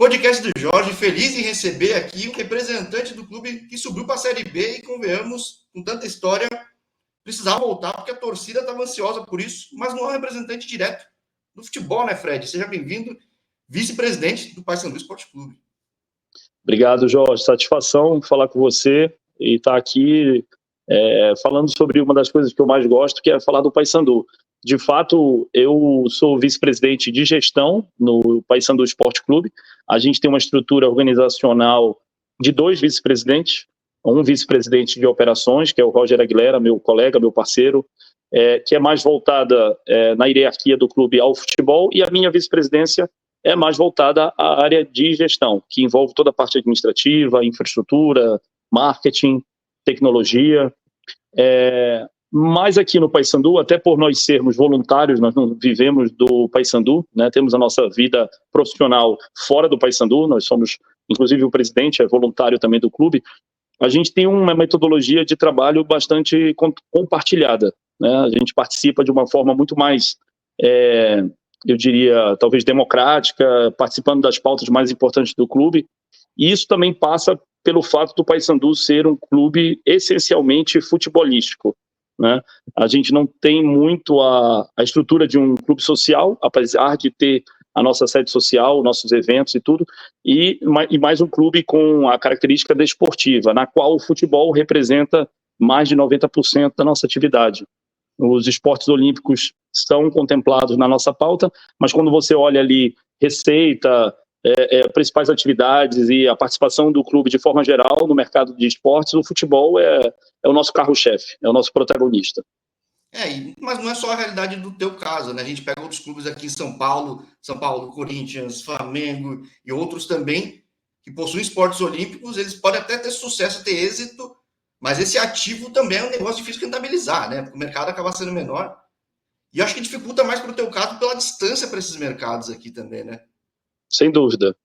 Podcast do Jorge, feliz em receber aqui um representante do clube que subiu para a Série B e, convenhamos, com tanta história, precisava voltar porque a torcida estava ansiosa por isso, mas não é um representante direto do futebol, né, Fred? Seja bem-vindo, vice-presidente do Paysandu Esporte Clube. Obrigado, Jorge. Satisfação falar com você e estar aqui falando sobre uma das coisas que eu mais gosto, que é falar do Paysandu. De fato, eu sou vice-presidente de gestão no Paysandu Esporte Clube. A gente tem uma estrutura organizacional de 2 vice-presidentes, um vice-presidente de operações, que é o Roger Aguilera, meu colega, meu parceiro, que é mais voltada na hierarquia do clube ao futebol, e a minha vice-presidência é mais voltada à área de gestão, que envolve toda a parte administrativa, infraestrutura, marketing, tecnologia. Mas aqui no Paysandu, até por nós sermos voluntários, nós não vivemos do Paysandu, né? Temos a nossa vida profissional fora do Paysandu, nós somos, inclusive o presidente é voluntário também do clube. A gente tem uma metodologia de trabalho bastante compartilhada, né? A gente participa de uma forma muito mais, eu diria, talvez democrática, participando das pautas mais importantes do clube, e isso também passa pelo fato do Paysandu ser um clube essencialmente futebolístico, né? A gente não tem muito a estrutura de um clube social, apesar de ter a nossa sede social, nossos eventos e tudo, e mais um clube com a característica desportiva, na qual o futebol representa mais de 90% da nossa atividade. Os esportes olímpicos estão contemplados na nossa pauta, mas quando você olha ali receita, principais atividades e a participação do clube de forma geral no mercado de esportes, o futebol é o nosso carro-chefe, é o nosso protagonista. Mas não é só a realidade do teu caso, né? A gente pega outros clubes aqui em São Paulo, Corinthians, Flamengo e outros também, que possuem esportes olímpicos, eles podem até ter sucesso, ter êxito, mas esse ativo também é um negócio difícil de rentabilizar, né? Porque o mercado acaba sendo menor. E eu acho que dificulta mais para o teu caso pela distância para esses mercados aqui também, né? Sem dúvida.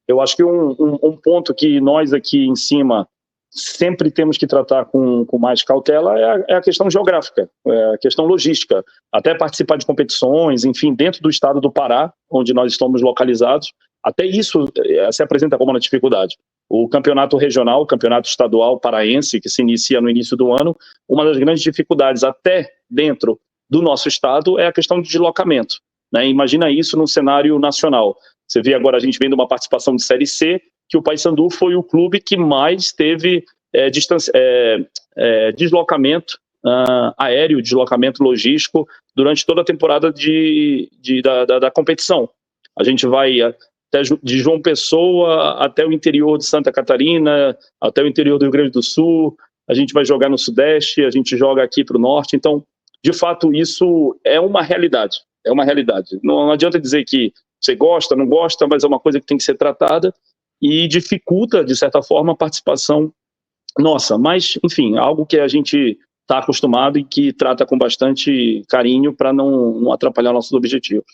Eu acho que um ponto que nós aqui em cima sempre temos que tratar com mais cautela é a questão geográfica, a questão logística. Até participar de competições, enfim, dentro do estado do Pará, onde nós estamos localizados, até isso se apresenta como uma dificuldade. O campeonato regional, o campeonato estadual paraense, que se inicia no início do ano, uma das grandes dificuldades até dentro do nosso estado é a questão de deslocamento, né? Imagina isso no cenário nacional. Você vê agora a gente vendo uma participação de Série C, que o Paysandu foi o clube que mais teve deslocamento aéreo, deslocamento logístico durante toda a temporada da competição. A gente vai até de João Pessoa até o interior de Santa Catarina, até o interior do Rio Grande do Sul, a gente vai jogar no Sudeste, a gente joga aqui para o Norte. Então, de fato, isso é uma realidade. É uma realidade. Não adianta dizer que você gosta, não gosta, mas é uma coisa que tem que ser tratada e dificulta, de certa forma, a participação nossa. Mas, enfim, algo que a gente está acostumado e que trata com bastante carinho para não atrapalhar nossos objetivos.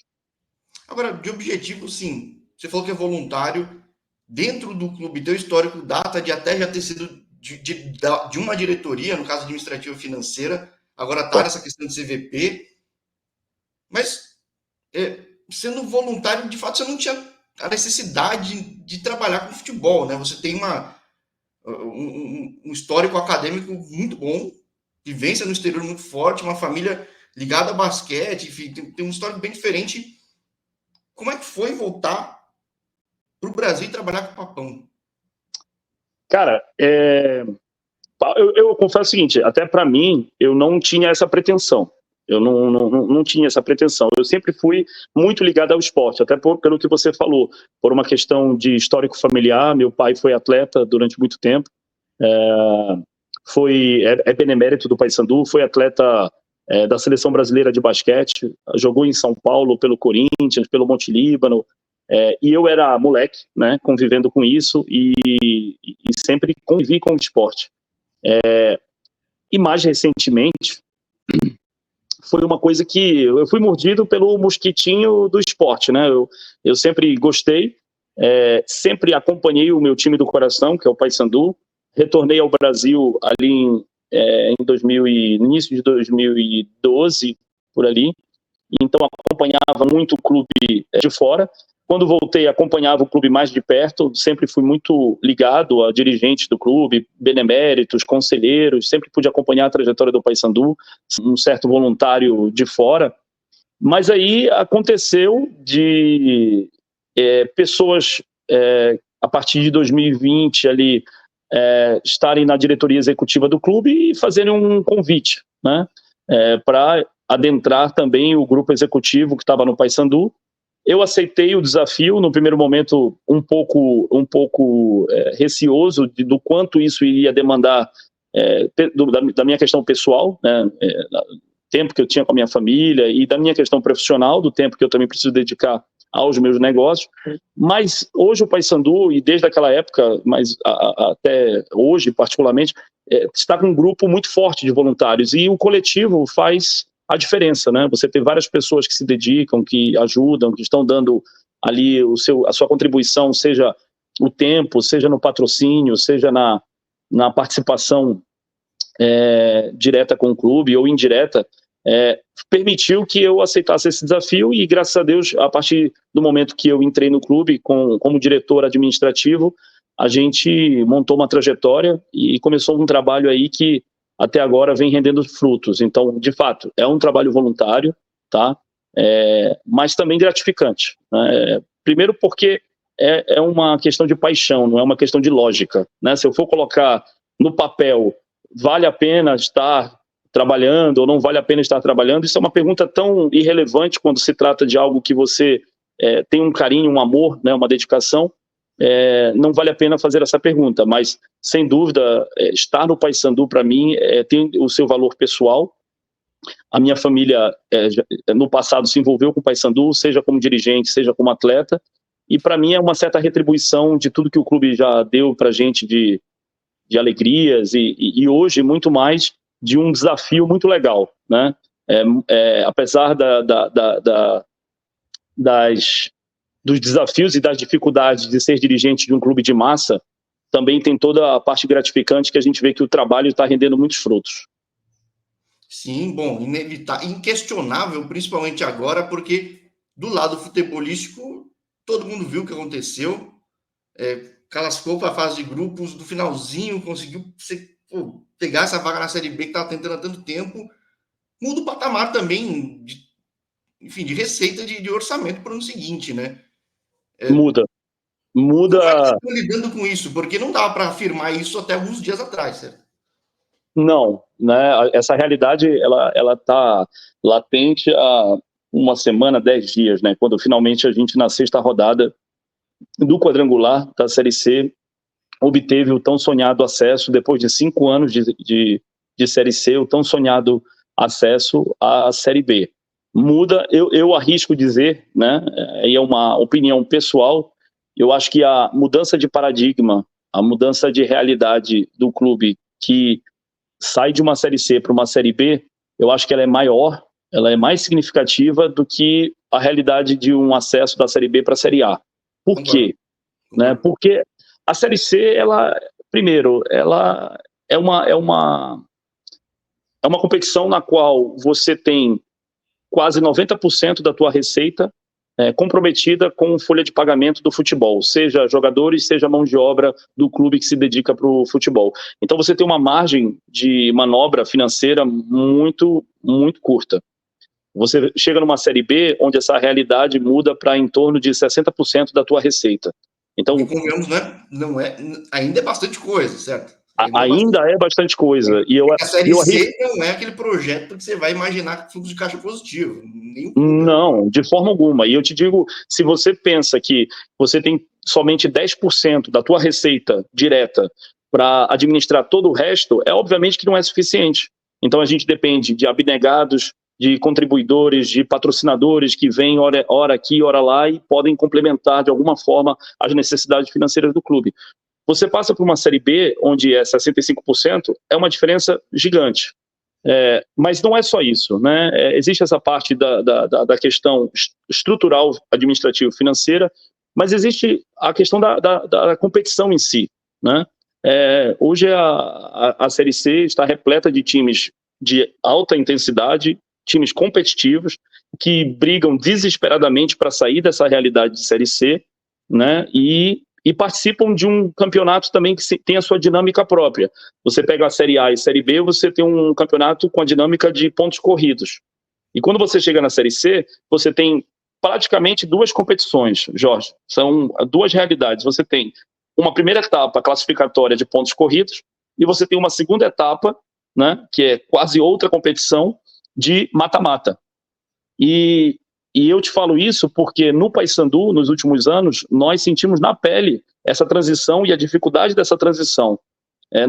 Agora, de objetivo, sim. Você falou que é voluntário. Dentro do clube, teu histórico data de até já ter sido de uma diretoria, no caso administrativa financeira, agora está nessa questão de CVP. Mas, sendo voluntário, de fato, você não tinha a necessidade de trabalhar com futebol, né? Você tem um histórico acadêmico muito bom, vivência no exterior muito forte, uma família ligada a basquete, enfim, tem um histórico bem diferente. Como é que foi voltar para o Brasil e trabalhar com o Papão? Cara, eu confesso o seguinte, até para mim, eu não tinha essa pretensão. Eu não tinha essa pretensão. Eu sempre fui muito ligado ao esporte, até pelo que você falou, por uma questão de histórico familiar. Meu pai foi atleta durante muito tempo, é benemérito do Paysandu, foi atleta da seleção brasileira de basquete, jogou em São Paulo pelo Corinthians, pelo Monte Líbano, e eu era moleque, né, convivendo com isso e sempre convivi com o esporte. E mais recentemente, foi uma coisa que eu fui mordido pelo mosquitinho do esporte, né? Eu sempre gostei, sempre acompanhei o meu time do coração, que é o Paysandu. Retornei ao Brasil ali início de 2012, por ali. Então acompanhava muito o clube de fora, Quando voltei, acompanhava o clube mais de perto, sempre fui muito ligado a dirigentes do clube, beneméritos, conselheiros, sempre pude acompanhar a trajetória do Paysandu, um certo voluntário de fora. Mas aí aconteceu de pessoas, a partir de 2020, ali, estarem na diretoria executiva do clube e fazerem um convite, né, para adentrar também o grupo executivo que estava no Paysandu. Eu aceitei o desafio, no primeiro momento um pouco receoso do quanto isso iria demandar da minha questão pessoal, né, tempo que eu tinha com a minha família e da minha questão profissional, do tempo que eu também preciso dedicar aos meus negócios. Mas hoje o Paysandu, e desde aquela época, mas até hoje particularmente, está com um grupo muito forte de voluntários, e o coletivo faz a diferença, né? Você tem várias pessoas que se dedicam, que ajudam, que estão dando ali a sua contribuição, seja o tempo, seja no patrocínio, seja na participação direta com o clube ou indireta, permitiu que eu aceitasse esse desafio, e graças a Deus, a partir do momento que eu entrei no clube como diretor administrativo, a gente montou uma trajetória e começou um trabalho aí que até agora vem rendendo frutos. Então, de fato, é um trabalho voluntário, tá? Mas também gratificante, né? Primeiro porque é uma questão de paixão, não é uma questão de lógica, né? Se eu for colocar no papel, vale a pena estar trabalhando ou não vale a pena estar trabalhando, isso é uma pergunta tão irrelevante quando se trata de algo que você tem um carinho, um amor, né, uma dedicação. Não vale a pena fazer essa pergunta, mas sem dúvida estar no Paysandu para mim tem o seu valor pessoal. A minha família no passado se envolveu com o Paysandu, seja como dirigente, seja como atleta, e para mim é uma certa retribuição de tudo que o clube já deu para a gente de alegrias, e hoje muito mais de um desafio muito legal, né? Apesar dos desafios e das dificuldades de ser dirigente de um clube de massa, também tem toda a parte gratificante que a gente vê que o trabalho está rendendo muitos frutos. Sim, bom, inevitável, inquestionável, principalmente agora, porque do lado futebolístico, todo mundo viu o que aconteceu, classificou para a fase de grupos, do finalzinho conseguiu pegar essa vaga na Série B que estava tentando há tanto tempo, muda o patamar também, de receita de orçamento para o ano seguinte, né? Muda. Como é que vocês estão lidando com isso? Porque não dava para afirmar isso até alguns dias atrás, certo? Não, né? Essa realidade ela está latente há uma semana, 10 dias, né? Quando finalmente a gente, na sexta rodada do quadrangular da Série C, obteve o tão sonhado acesso, depois de 5 anos de Série C, o tão sonhado acesso à Série B. Muda, eu arrisco dizer, né? E é uma opinião pessoal, eu acho que a mudança de paradigma, a mudança de realidade do clube que sai de uma Série C para uma Série B, eu acho que ela é maior, ela é mais significativa do que a realidade de um acesso da Série B para a Série A. Por quê? Né? Porque a Série C, primeiro, ela é uma competição na qual você tem quase 90% da tua receita comprometida com folha de pagamento do futebol, seja jogadores, seja mão de obra do clube que se dedica para o futebol. Então você tem uma margem de manobra financeira muito, muito curta. Você chega numa Série B, onde essa realidade muda para em torno de 60% da tua receita. Então, e convenhamos, né? Ainda é bastante coisa, certo? Ainda é bastante coisa. A Série C não é aquele projeto que você vai imaginar fluxo de caixa positivo. Não, de forma alguma. E eu te digo, se você pensa que você tem somente 10% da tua receita direta para administrar todo o resto, obviamente que não é suficiente. Então a gente depende de abnegados, de contribuidores, de patrocinadores que vêm hora aqui, hora lá e podem complementar de alguma forma as necessidades financeiras do clube. Você passa por uma Série B, onde é 65%, é uma diferença gigante. Mas não é só isso, né? Existe essa parte da questão estrutural, administrativa, financeira, mas existe a questão da competição em si, né? Hoje a Série C está repleta de times de alta intensidade, times competitivos, que brigam desesperadamente para sair dessa realidade de Série C, né? E participam de um campeonato também que tem a sua dinâmica própria. Você pega a Série A e Série B, você tem um campeonato com a dinâmica de pontos corridos. E quando você chega na Série C, você tem praticamente duas competições, Jorge. São duas realidades. Você tem uma primeira etapa classificatória de pontos corridos e você tem uma segunda etapa, né, que é quase outra competição de mata-mata. E eu te falo isso porque no Paysandu, nos últimos anos, nós sentimos na pele essa transição e a dificuldade dessa transição.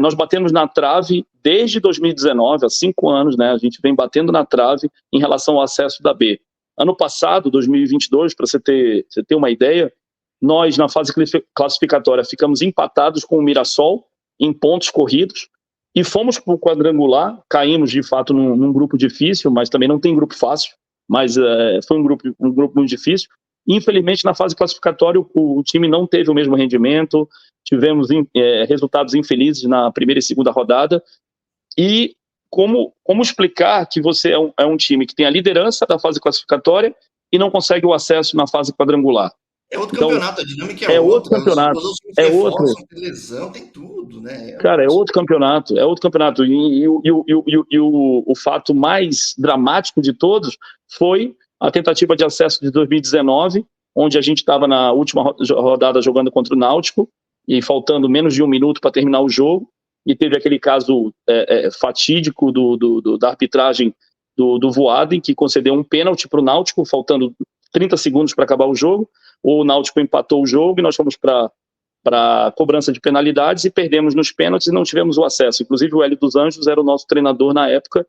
Nós batemos na trave desde 2019, há 5 anos, né? A gente vem batendo na trave em relação ao acesso da B. Ano passado, 2022, para você ter uma ideia, nós, na fase classificatória, ficamos empatados com o Mirassol em pontos corridos e fomos para o quadrangular, caímos, de fato, num grupo difícil, mas também não tem grupo fácil, mas foi um grupo muito difícil. Infelizmente, na fase classificatória, o time não teve o mesmo rendimento, tivemos resultados infelizes na primeira e segunda rodada. E como explicar que você é um time que tem a liderança da fase classificatória e não consegue o acesso na fase quadrangular? É outro campeonato, a dinâmica é outro campeonato. Tem lesão, tem tudo, né? Cara, é outro campeonato. E o fato mais dramático de todos foi a tentativa de acesso de 2019, onde a gente estava na última rodada jogando contra o Náutico e faltando menos de 1 minuto para terminar o jogo, e teve aquele caso fatídico da arbitragem do Voaden, que concedeu um pênalti para o Náutico, faltando 30 segundos para acabar o jogo. O Náutico empatou o jogo e nós fomos para cobrança de penalidades e perdemos nos pênaltis e não tivemos o acesso. Inclusive o Hélio dos Anjos era o nosso treinador na época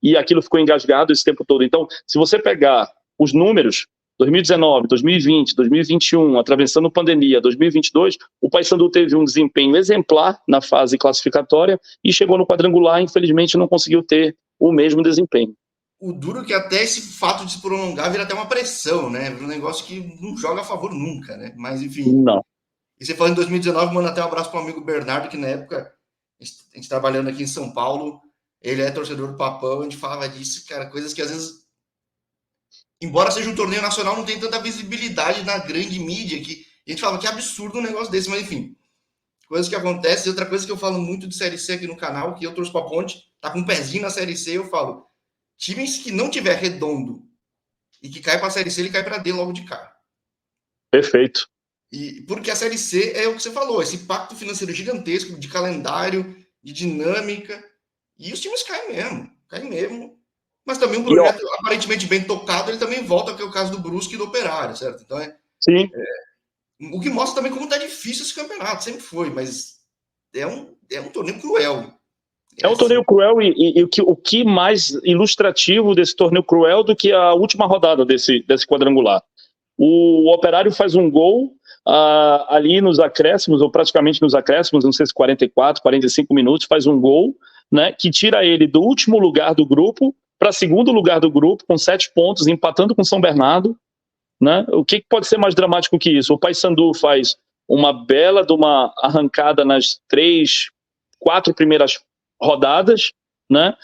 e aquilo ficou engasgado esse tempo todo. Então, se você pegar os números, 2019, 2020, 2021, atravessando pandemia, 2022, o Paysandu teve um desempenho exemplar na fase classificatória e chegou no quadrangular, infelizmente não conseguiu ter o mesmo desempenho. O duro é que até esse fato de se prolongar vira até uma pressão, né? Um negócio que não joga a favor nunca, né? Mas, enfim. Não. E você falou em 2019, manda até um abraço para o amigo Bernardo, que na época, a gente trabalhando aqui em São Paulo, ele é torcedor do Papão, a gente falava disso, cara, coisas que às vezes, embora seja um torneio nacional, não tem tanta visibilidade na grande mídia, que a gente falava que absurdo um negócio desse, mas enfim, coisas que acontecem. E outra coisa que eu falo muito de Série C aqui no canal, que eu torço para a Ponte, tá com um pezinho na Série C, eu falo, times que não tiver redondo e que cai para a Série C, ele cai para D logo de cara. Perfeito. E porque a Série C é o que você falou, esse impacto financeiro gigantesco de calendário, de dinâmica, e os times caem mesmo. Mas também um projeto aparentemente bem tocado, ele também volta, que é o caso do Brusque e do Operário, certo? Então sim. O que mostra também como tá difícil esse campeonato, sempre foi, mas é um torneio cruel. É um torneio cruel e o que mais ilustrativo desse torneio cruel do que a última rodada desse quadrangular. O Operário faz um gol ali nos acréscimos, ou praticamente nos acréscimos, não sei se 44, 45 minutos, faz um gol, né, que tira ele do último lugar do grupo para segundo lugar do grupo, com 7 pontos, empatando com São Bernardo. Né? O que pode ser mais dramático que isso? O Paysandu faz uma bela de uma arrancada nas 3, 4 primeiras rodadas, né?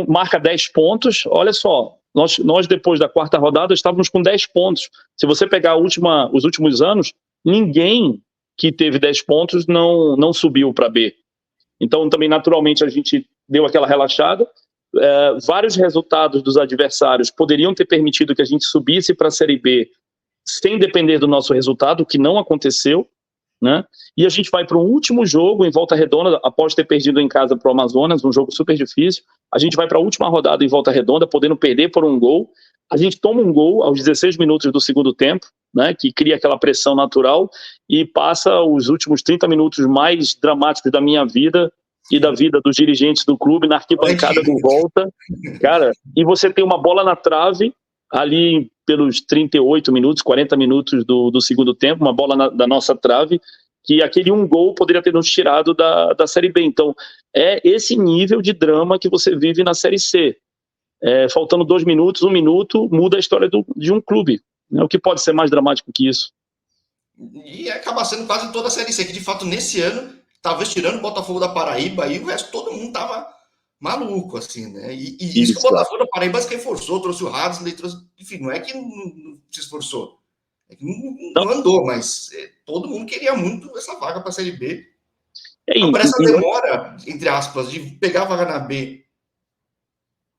Marca 10 pontos. Olha só, nós depois da 4ª rodada estávamos com 10 pontos. Se você pegar os últimos anos, ninguém que teve 10 pontos não subiu para B. Então também naturalmente a gente deu aquela relaxada. Vários resultados dos adversários poderiam ter permitido que a gente subisse para a Série B sem depender do nosso resultado, o que não aconteceu, né? E a gente vai para um último jogo em Volta Redonda, após ter perdido em casa para o Amazonas, um jogo super difícil. A gente vai para a última rodada em Volta Redonda, podendo perder por um gol. A gente toma um gol aos 16 minutos do segundo tempo, né, que cria aquela pressão natural, e passa os últimos 30 minutos mais dramáticos da minha vida e da vida dos dirigentes do clube na arquibancada do Volta. Cara, e você tem uma bola na trave ali pelos 38 minutos, 40 minutos do segundo tempo, uma bola da nossa trave, que aquele um gol poderia ter nos tirado da Série B. Então, é esse nível de drama que você vive na Série C. Faltando 2 minutos, 1 minuto, muda a história de um clube. O que pode ser mais dramático que isso? E acaba sendo quase toda a Série C, que de fato nesse ano, talvez tirando o Botafogo da Paraíba, aí o resto todo mundo tava maluco, assim, né? E isso que o Botafogo da Paraíba se reforçou, trouxe o Hadley, enfim, não é que não se esforçou, é que não andou, mas todo mundo queria muito essa vaga para a Série B. Agora, essa demora, entre aspas, de pegar a vaga na B,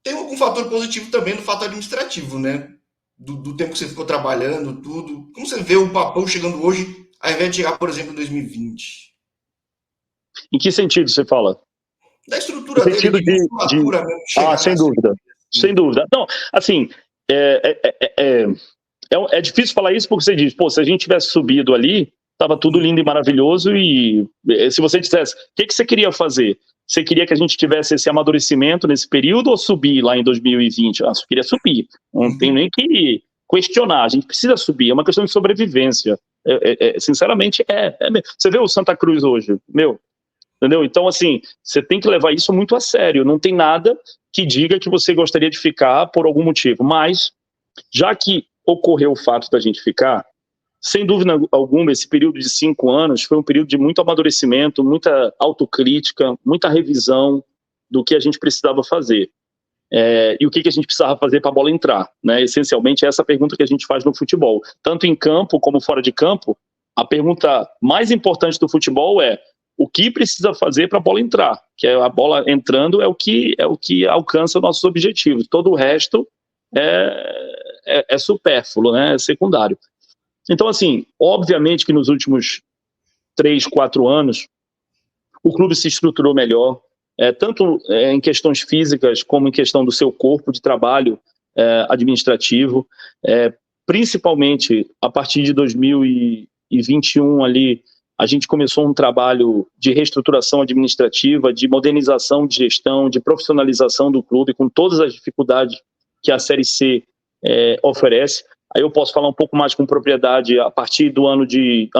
tem algum fator positivo também no fato administrativo, né? Do tempo que você ficou trabalhando, tudo. Como você vê o Papão chegando hoje, ao invés de chegar, por exemplo, em 2020? Em que sentido você fala? Da estrutura dele, sentido de musculatura mesmo, chegar sem dúvida. Sem dúvida. Não, assim, é difícil falar isso porque você diz, pô, se a gente tivesse subido ali, estava tudo lindo e maravilhoso e se você dissesse, o que você queria fazer? Você queria que a gente tivesse esse amadurecimento nesse período ou subir lá em 2020? Ah, eu queria subir. Não tem nem que questionar, a gente precisa subir, é uma questão de sobrevivência. Sinceramente, Você vê o Santa Cruz hoje, entendeu? Então, assim, você tem que levar isso muito a sério. Não tem nada que diga que você gostaria de ficar por algum motivo. Mas, já que ocorreu o fato da gente ficar, sem dúvida alguma, esse período de 5 anos foi um período de muito amadurecimento, muita autocrítica, muita revisão do que a gente precisava fazer. E o que a gente precisava fazer para a bola entrar, né? Essencialmente, essa pergunta que a gente faz no futebol. Tanto em campo como fora de campo, a pergunta mais importante do futebol é o que precisa fazer para a bola entrar, que a bola entrando é o que alcança os nossos objetivos. Todo o resto é supérfluo, né? É secundário. Então, assim, obviamente que nos últimos 3, 4 anos, o clube se estruturou melhor, tanto em questões físicas como em questão do seu corpo de trabalho administrativo, principalmente a partir de 2021 ali, a gente começou um trabalho de reestruturação administrativa, de modernização de gestão, de profissionalização do clube, com todas as dificuldades que a Série C oferece. Aí eu posso falar um pouco mais com propriedade. A partir do ano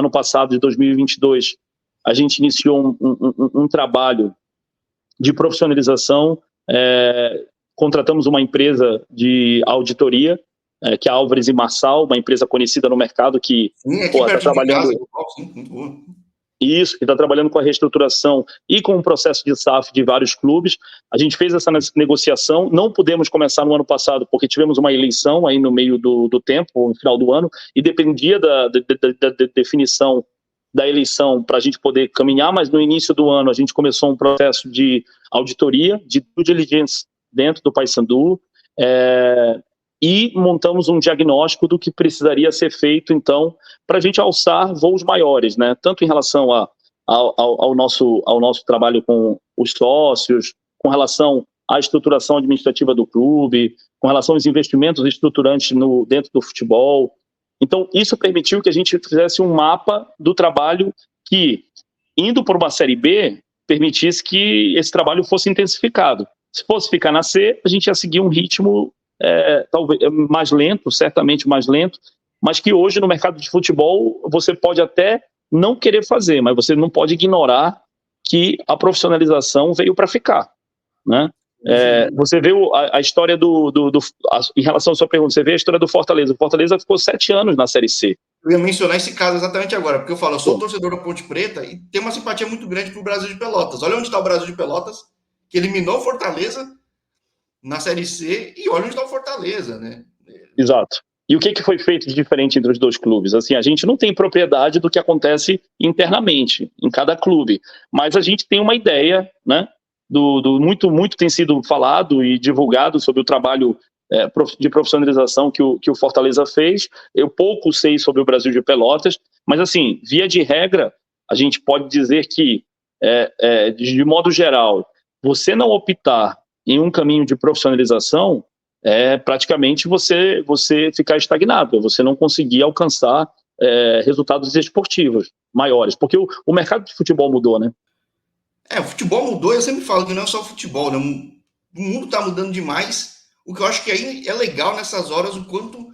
passado, de 2022, a gente iniciou um trabalho de profissionalização, contratamos uma empresa de auditoria, que é a Álvares e Marçal, uma empresa conhecida no mercado que está trabalhando... Isso, que está trabalhando com a reestruturação e com o processo de SAF de vários clubes. A gente fez essa negociação, não pudemos começar no ano passado, porque tivemos uma eleição aí no meio do tempo, no final do ano, e dependia da definição da eleição para a gente poder caminhar, mas no início do ano a gente começou um processo de auditoria, de due diligence dentro do Paysandu, e montamos um diagnóstico do que precisaria ser feito, então, para a gente alçar voos maiores, né? Tanto em relação ao nosso trabalho com os sócios, com relação à estruturação administrativa do clube, com relação aos investimentos estruturantes dentro do futebol. Então, isso permitiu que a gente fizesse um mapa do trabalho que, indo por uma Série B, permitisse que esse trabalho fosse intensificado. Se fosse ficar na C, a gente ia seguir um ritmo talvez mais lento, certamente mais lento, mas que hoje no mercado de futebol você pode até não querer fazer, mas você não pode ignorar que a profissionalização veio para ficar, né? Você vê a história em relação à sua pergunta, você vê a história do Fortaleza. O Fortaleza ficou 7 anos na Série C. Eu ia mencionar esse caso exatamente agora, porque eu sou torcedor da Ponte Preta e tenho uma simpatia muito grande pro Brasil de Pelotas. Olha onde está o Brasil de Pelotas, que eliminou o Fortaleza na Série C, e olha onde está o Fortaleza, né? Exato. E o que foi feito de diferente entre os dois clubes? Assim, a gente não tem propriedade do que acontece internamente, em cada clube, mas a gente tem uma ideia, né? Muito tem sido falado e divulgado sobre o trabalho de profissionalização que o Fortaleza fez. Eu pouco sei sobre o Brasil de Pelotas, mas, assim, via de regra, a gente pode dizer que, de modo geral, você não optar em um caminho de profissionalização praticamente você ficar estagnado, você não conseguir alcançar resultados esportivos maiores, porque o mercado de futebol mudou, né? O futebol mudou, eu sempre falo que não é só o futebol, né? O mundo está mudando demais. O que eu acho que aí é legal nessas horas, o quanto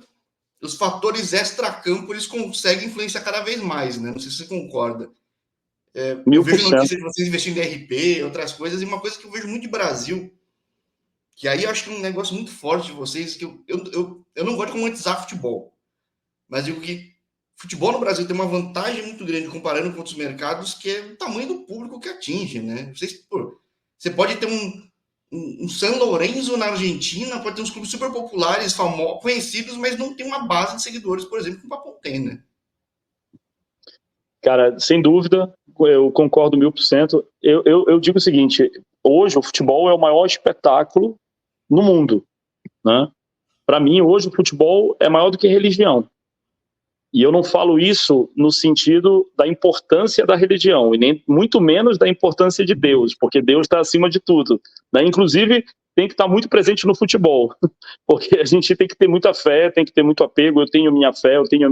os fatores extra-campo eles conseguem influenciar cada vez mais, né? Não sei se você concorda. Eu vejo notícias de vocês investindo em RP, outras coisas, e uma coisa que eu vejo muito de Brasil, que aí eu acho que é um negócio muito forte de vocês, que eu não gosto de romantizar futebol, mas digo que futebol no Brasil tem uma vantagem muito grande comparando com outros mercados, que é o tamanho do público que atinge, né? Você pode ter um San Lorenzo na Argentina pode ter uns clubes super populares, famosos, conhecidos, mas não tem uma base de seguidores, por exemplo, que o Papão tem, né? Cara, sem dúvida, eu concordo 1000%. Eu digo o seguinte, hoje o futebol é o maior espetáculo no mundo, né? Para mim, hoje o futebol é maior do que religião. E eu não falo isso no sentido da importância da religião, e nem muito menos da importância de Deus, porque Deus está acima de tudo, né? Inclusive, tem que estar muito presente no futebol, porque a gente tem que ter muita fé, tem que ter muito apego. Eu tenho minha fé, eu tenho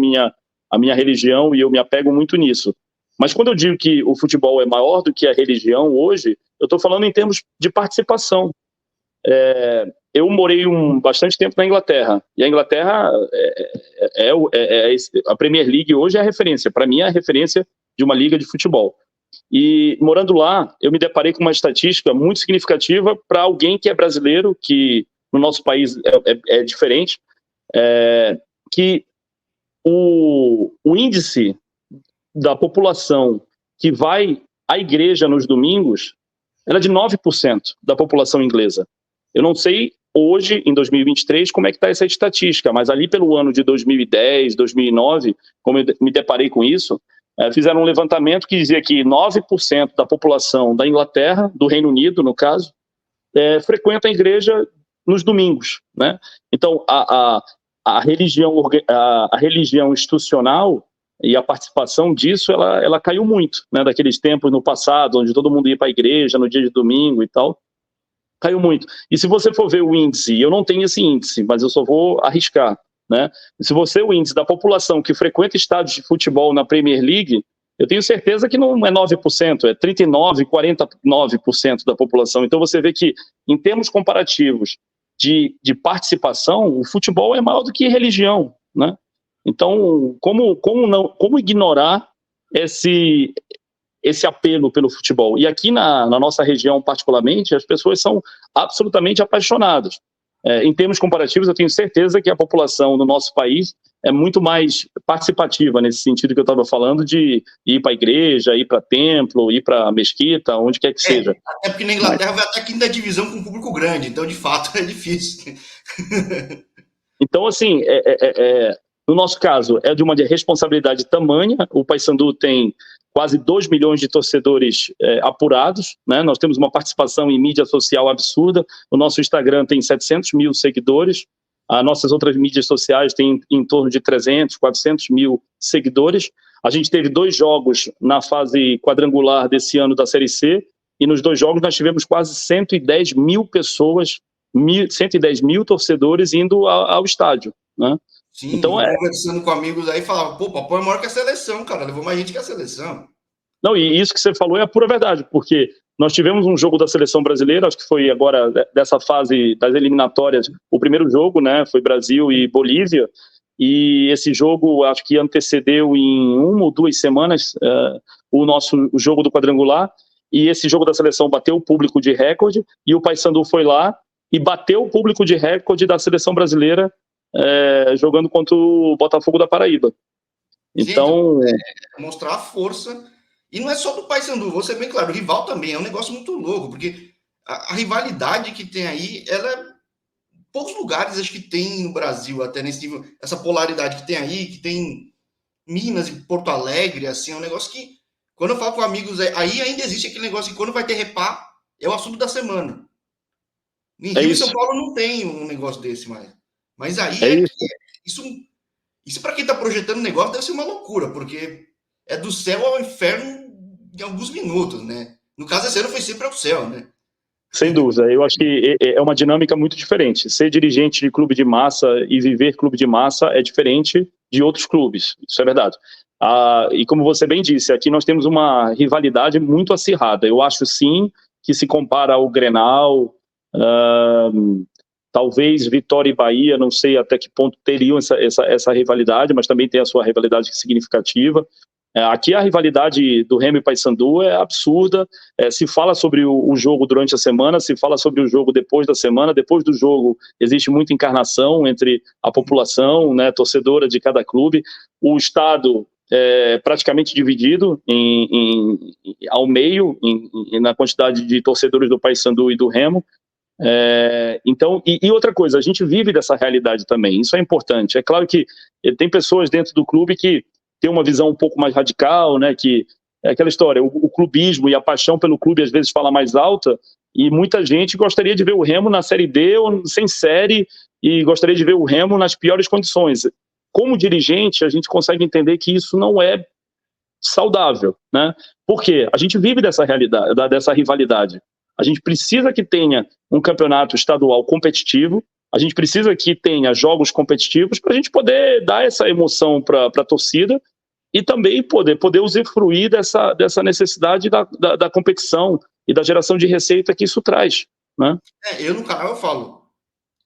a minha religião, e eu me apego muito nisso. Mas quando eu digo que o futebol é maior do que a religião hoje, eu estou falando em termos de participação. Eu morei bastante tempo na Inglaterra, e a Inglaterra a Premier League hoje é a referência, para mim é a referência de uma liga de futebol. E morando lá, eu me deparei com uma estatística muito significativa para alguém que é brasileiro, que no nosso país é diferente, que o índice da população que vai à igreja nos domingos era de 9% da população inglesa. Eu não sei hoje, em 2023, como é que está essa estatística, mas ali pelo ano de 2010, 2009, como eu me deparei com isso, fizeram um levantamento que dizia que 9% da população da Inglaterra, do Reino Unido, no caso, frequenta a igreja nos domingos, né? Então, a religião institucional e a participação disso, ela caiu muito, né? Daqueles tempos no passado, onde todo mundo ia para a igreja no dia de domingo e tal, caiu muito. E se você for ver o índice, eu não tenho esse índice, mas eu só vou arriscar, né? Se você o índice da população que frequenta estádios de futebol na Premier League, eu tenho certeza que não é 9%, é 39%, 49% da população. Então você vê que, em termos comparativos de participação, o futebol é maior do que religião, né? Então, como ignorar esse apelo pelo futebol? E aqui na nossa região, particularmente, as pessoas são absolutamente apaixonadas. Em termos comparativos, eu tenho certeza que a população no nosso país é muito mais participativa, nesse sentido que eu estava falando, de ir para a igreja, ir para templo, ir para a mesquita, onde quer que seja. Até porque na Inglaterra vai até a quinta divisão com um público grande, então de fato é difícil. Então, assim, no nosso caso, é de uma responsabilidade tamanha. O Paysandu tem quase 2 milhões de torcedores apurados, né? Nós temos uma participação em mídia social absurda. O nosso Instagram tem 700 mil seguidores. As nossas outras mídias sociais têm em torno de 300, 400 mil seguidores. A gente teve 2 jogos na fase quadrangular desse ano da Série C, e nos 2 jogos nós tivemos quase 110 mil pessoas, 110 mil torcedores indo ao estádio, né? Sim, Então conversando com amigos aí, falava, pô, Papão é maior que a seleção, cara, levou mais gente que a seleção. Não, e isso que você falou é a pura verdade, porque nós tivemos um jogo da seleção brasileira, acho que foi agora dessa fase das eliminatórias, o primeiro jogo, né, foi Brasil e Bolívia, e esse jogo acho que antecedeu em 1 ou 2 semanas o jogo do quadrangular, e esse jogo da seleção bateu o público de recorde, e o Paysandu foi lá e bateu o público de recorde da seleção brasileira jogando contra o Botafogo da Paraíba. Então, mostrar a força. E não é só do Paysandu, vou ser bem claro, o rival também é um negócio muito louco, porque a rivalidade que tem aí, poucos lugares acho que tem no Brasil até nesse nível, essa polaridade que tem aí, que tem Minas e Porto Alegre, assim, é um negócio que, quando eu falo com amigos, aí ainda existe aquele negócio que quando vai ter repá, é o assunto da semana. Em Rio e São Paulo não tem um negócio desse mais. Mas aí isso para quem está projetando o negócio deve ser uma loucura, porque é do céu ao inferno em alguns minutos, né? No caso, esse ano foi sempre ao céu, né? Sem dúvida, eu acho que é uma dinâmica muito diferente. Ser dirigente de clube de massa e viver clube de massa é diferente de outros clubes, isso é verdade. E como você bem disse, aqui nós temos uma rivalidade muito acirrada. Eu acho sim que se compara ao Grenal, talvez Vitória e Bahia, não sei até que ponto teriam essa rivalidade, mas também tem a sua rivalidade significativa. Aqui a rivalidade do Remo e Paysandu é absurda. Se fala sobre o jogo durante a semana, se fala sobre o jogo depois da semana. Depois do jogo existe muita encarnação entre a população, né, torcedora de cada clube. O estado é praticamente dividido ao meio na quantidade de torcedores do Paysandu e do Remo. Então, e outra coisa, a gente vive dessa realidade também, isso é importante. É claro que tem pessoas dentro do clube que têm uma visão um pouco mais radical, né, que é aquela história, o clubismo e a paixão pelo clube às vezes fala mais alta, e muita gente gostaria de ver o Remo na Série B ou sem série, e gostaria de ver o Remo nas piores condições. Como dirigente, a gente consegue entender que isso não é saudável, né? Porque a gente vive dessa realidade, dessa rivalidade. A gente precisa que tenha um campeonato estadual competitivo, a gente precisa que tenha jogos competitivos para a gente poder dar essa emoção para a torcida e também poder usufruir dessa necessidade da competição e da geração de receita que isso traz, né? Eu no canal eu falo,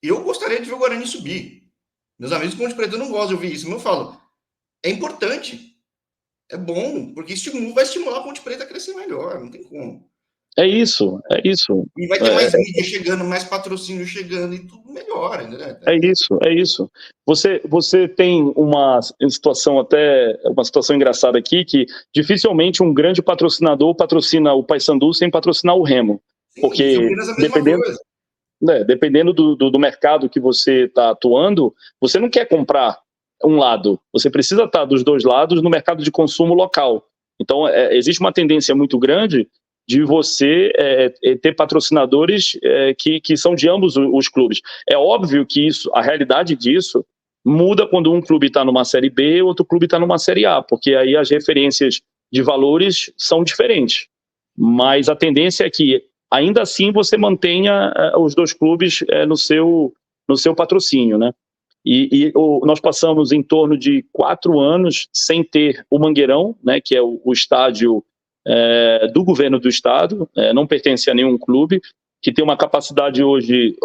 eu gostaria de ver o Guarani subir. Meus amigos do Ponte Preta não gostam de ouvir isso, mas eu falo, é importante, é bom, porque vai estimular a Ponte Preta a crescer melhor, não tem como. É isso. E vai ter mais mídia chegando, mais patrocínio chegando e tudo melhora, né? É isso. Você tem uma situação engraçada aqui, que dificilmente um grande patrocinador patrocina o Paysandu sem patrocinar o Remo. Sim, porque dependendo do mercado que você está atuando, você não quer comprar um lado, você precisa estar dos dois lados no mercado de consumo local. Então, existe uma tendência muito grande de você ter patrocinadores que são de ambos os clubes. É óbvio que a realidade disso muda quando um clube está numa Série B e outro clube está numa Série A, porque aí as referências de valores são diferentes. Mas a tendência é que, ainda assim, você mantenha os dois clubes no seu patrocínio, né? Nós passamos em torno de 4 anos sem ter o Mangueirão, né, que é o estádio do governo do estado, não pertence a nenhum clube, que tem uma capacidade hoje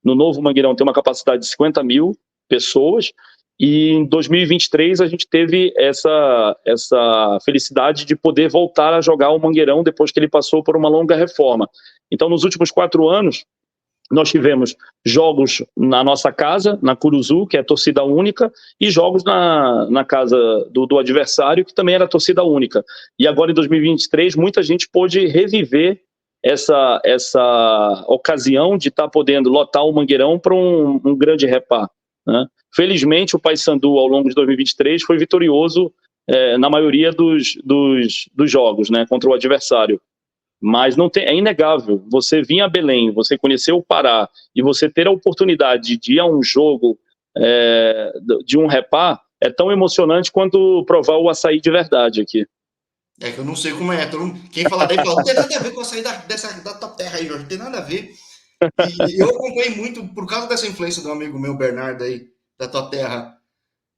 no novo Mangueirão tem uma capacidade de 50 mil pessoas, e em 2023 a gente teve essa felicidade de poder voltar a jogar o Mangueirão depois que ele passou por uma longa reforma. Então, nos últimos 4 anos, nós tivemos jogos na nossa casa, na Curuzu, que é torcida única, e jogos na casa do adversário, que também era torcida única. E agora, em 2023, muita gente pôde reviver essa ocasião de estar podendo lotar o Mangueirão para um grande repá, né? Felizmente, o Paysandu, ao longo de 2023, foi vitorioso na maioria dos jogos, né, contra o adversário. Mas é inegável, você vir a Belém, você conhecer o Pará e você ter a oportunidade de ir a um jogo de um repá, é tão emocionante quanto provar o açaí de verdade aqui. É que eu não sei como é. Quem fala daí fala, não tem nada a ver com o açaí da tua terra aí, Jorge, não tem nada a ver. E eu acompanhei muito, por causa dessa influência do amigo meu, Bernardo, aí, da tua terra.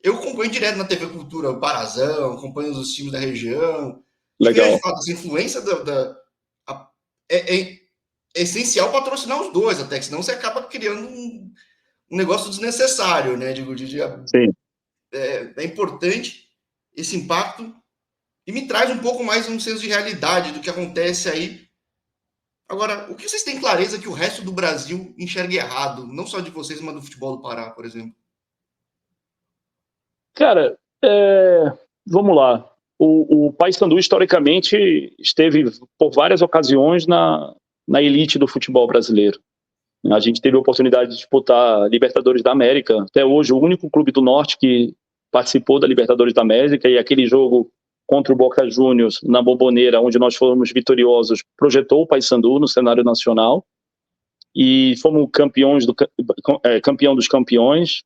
Eu acompanho direto na TV Cultura o Parazão, acompanho os times da região. Legal. E vejo, essa influência é essencial patrocinar os dois, até que senão você acaba criando um negócio desnecessário, né? Sim. É importante esse impacto e me traz um pouco mais um senso de realidade do que acontece aí. Agora, o que vocês têm clareza que o resto do Brasil enxerga errado, não só de vocês, mas do futebol do Pará, por exemplo? Cara, vamos lá. O Paysandu, historicamente, esteve por várias ocasiões na elite do futebol brasileiro. A gente teve a oportunidade de disputar a Libertadores da América. Até hoje, o único clube do Norte que participou da Libertadores da América, e aquele jogo contra o Boca Juniors, na Bombonera, onde nós fomos vitoriosos, projetou o Paysandu no cenário nacional. E fomos campeão dos campeões,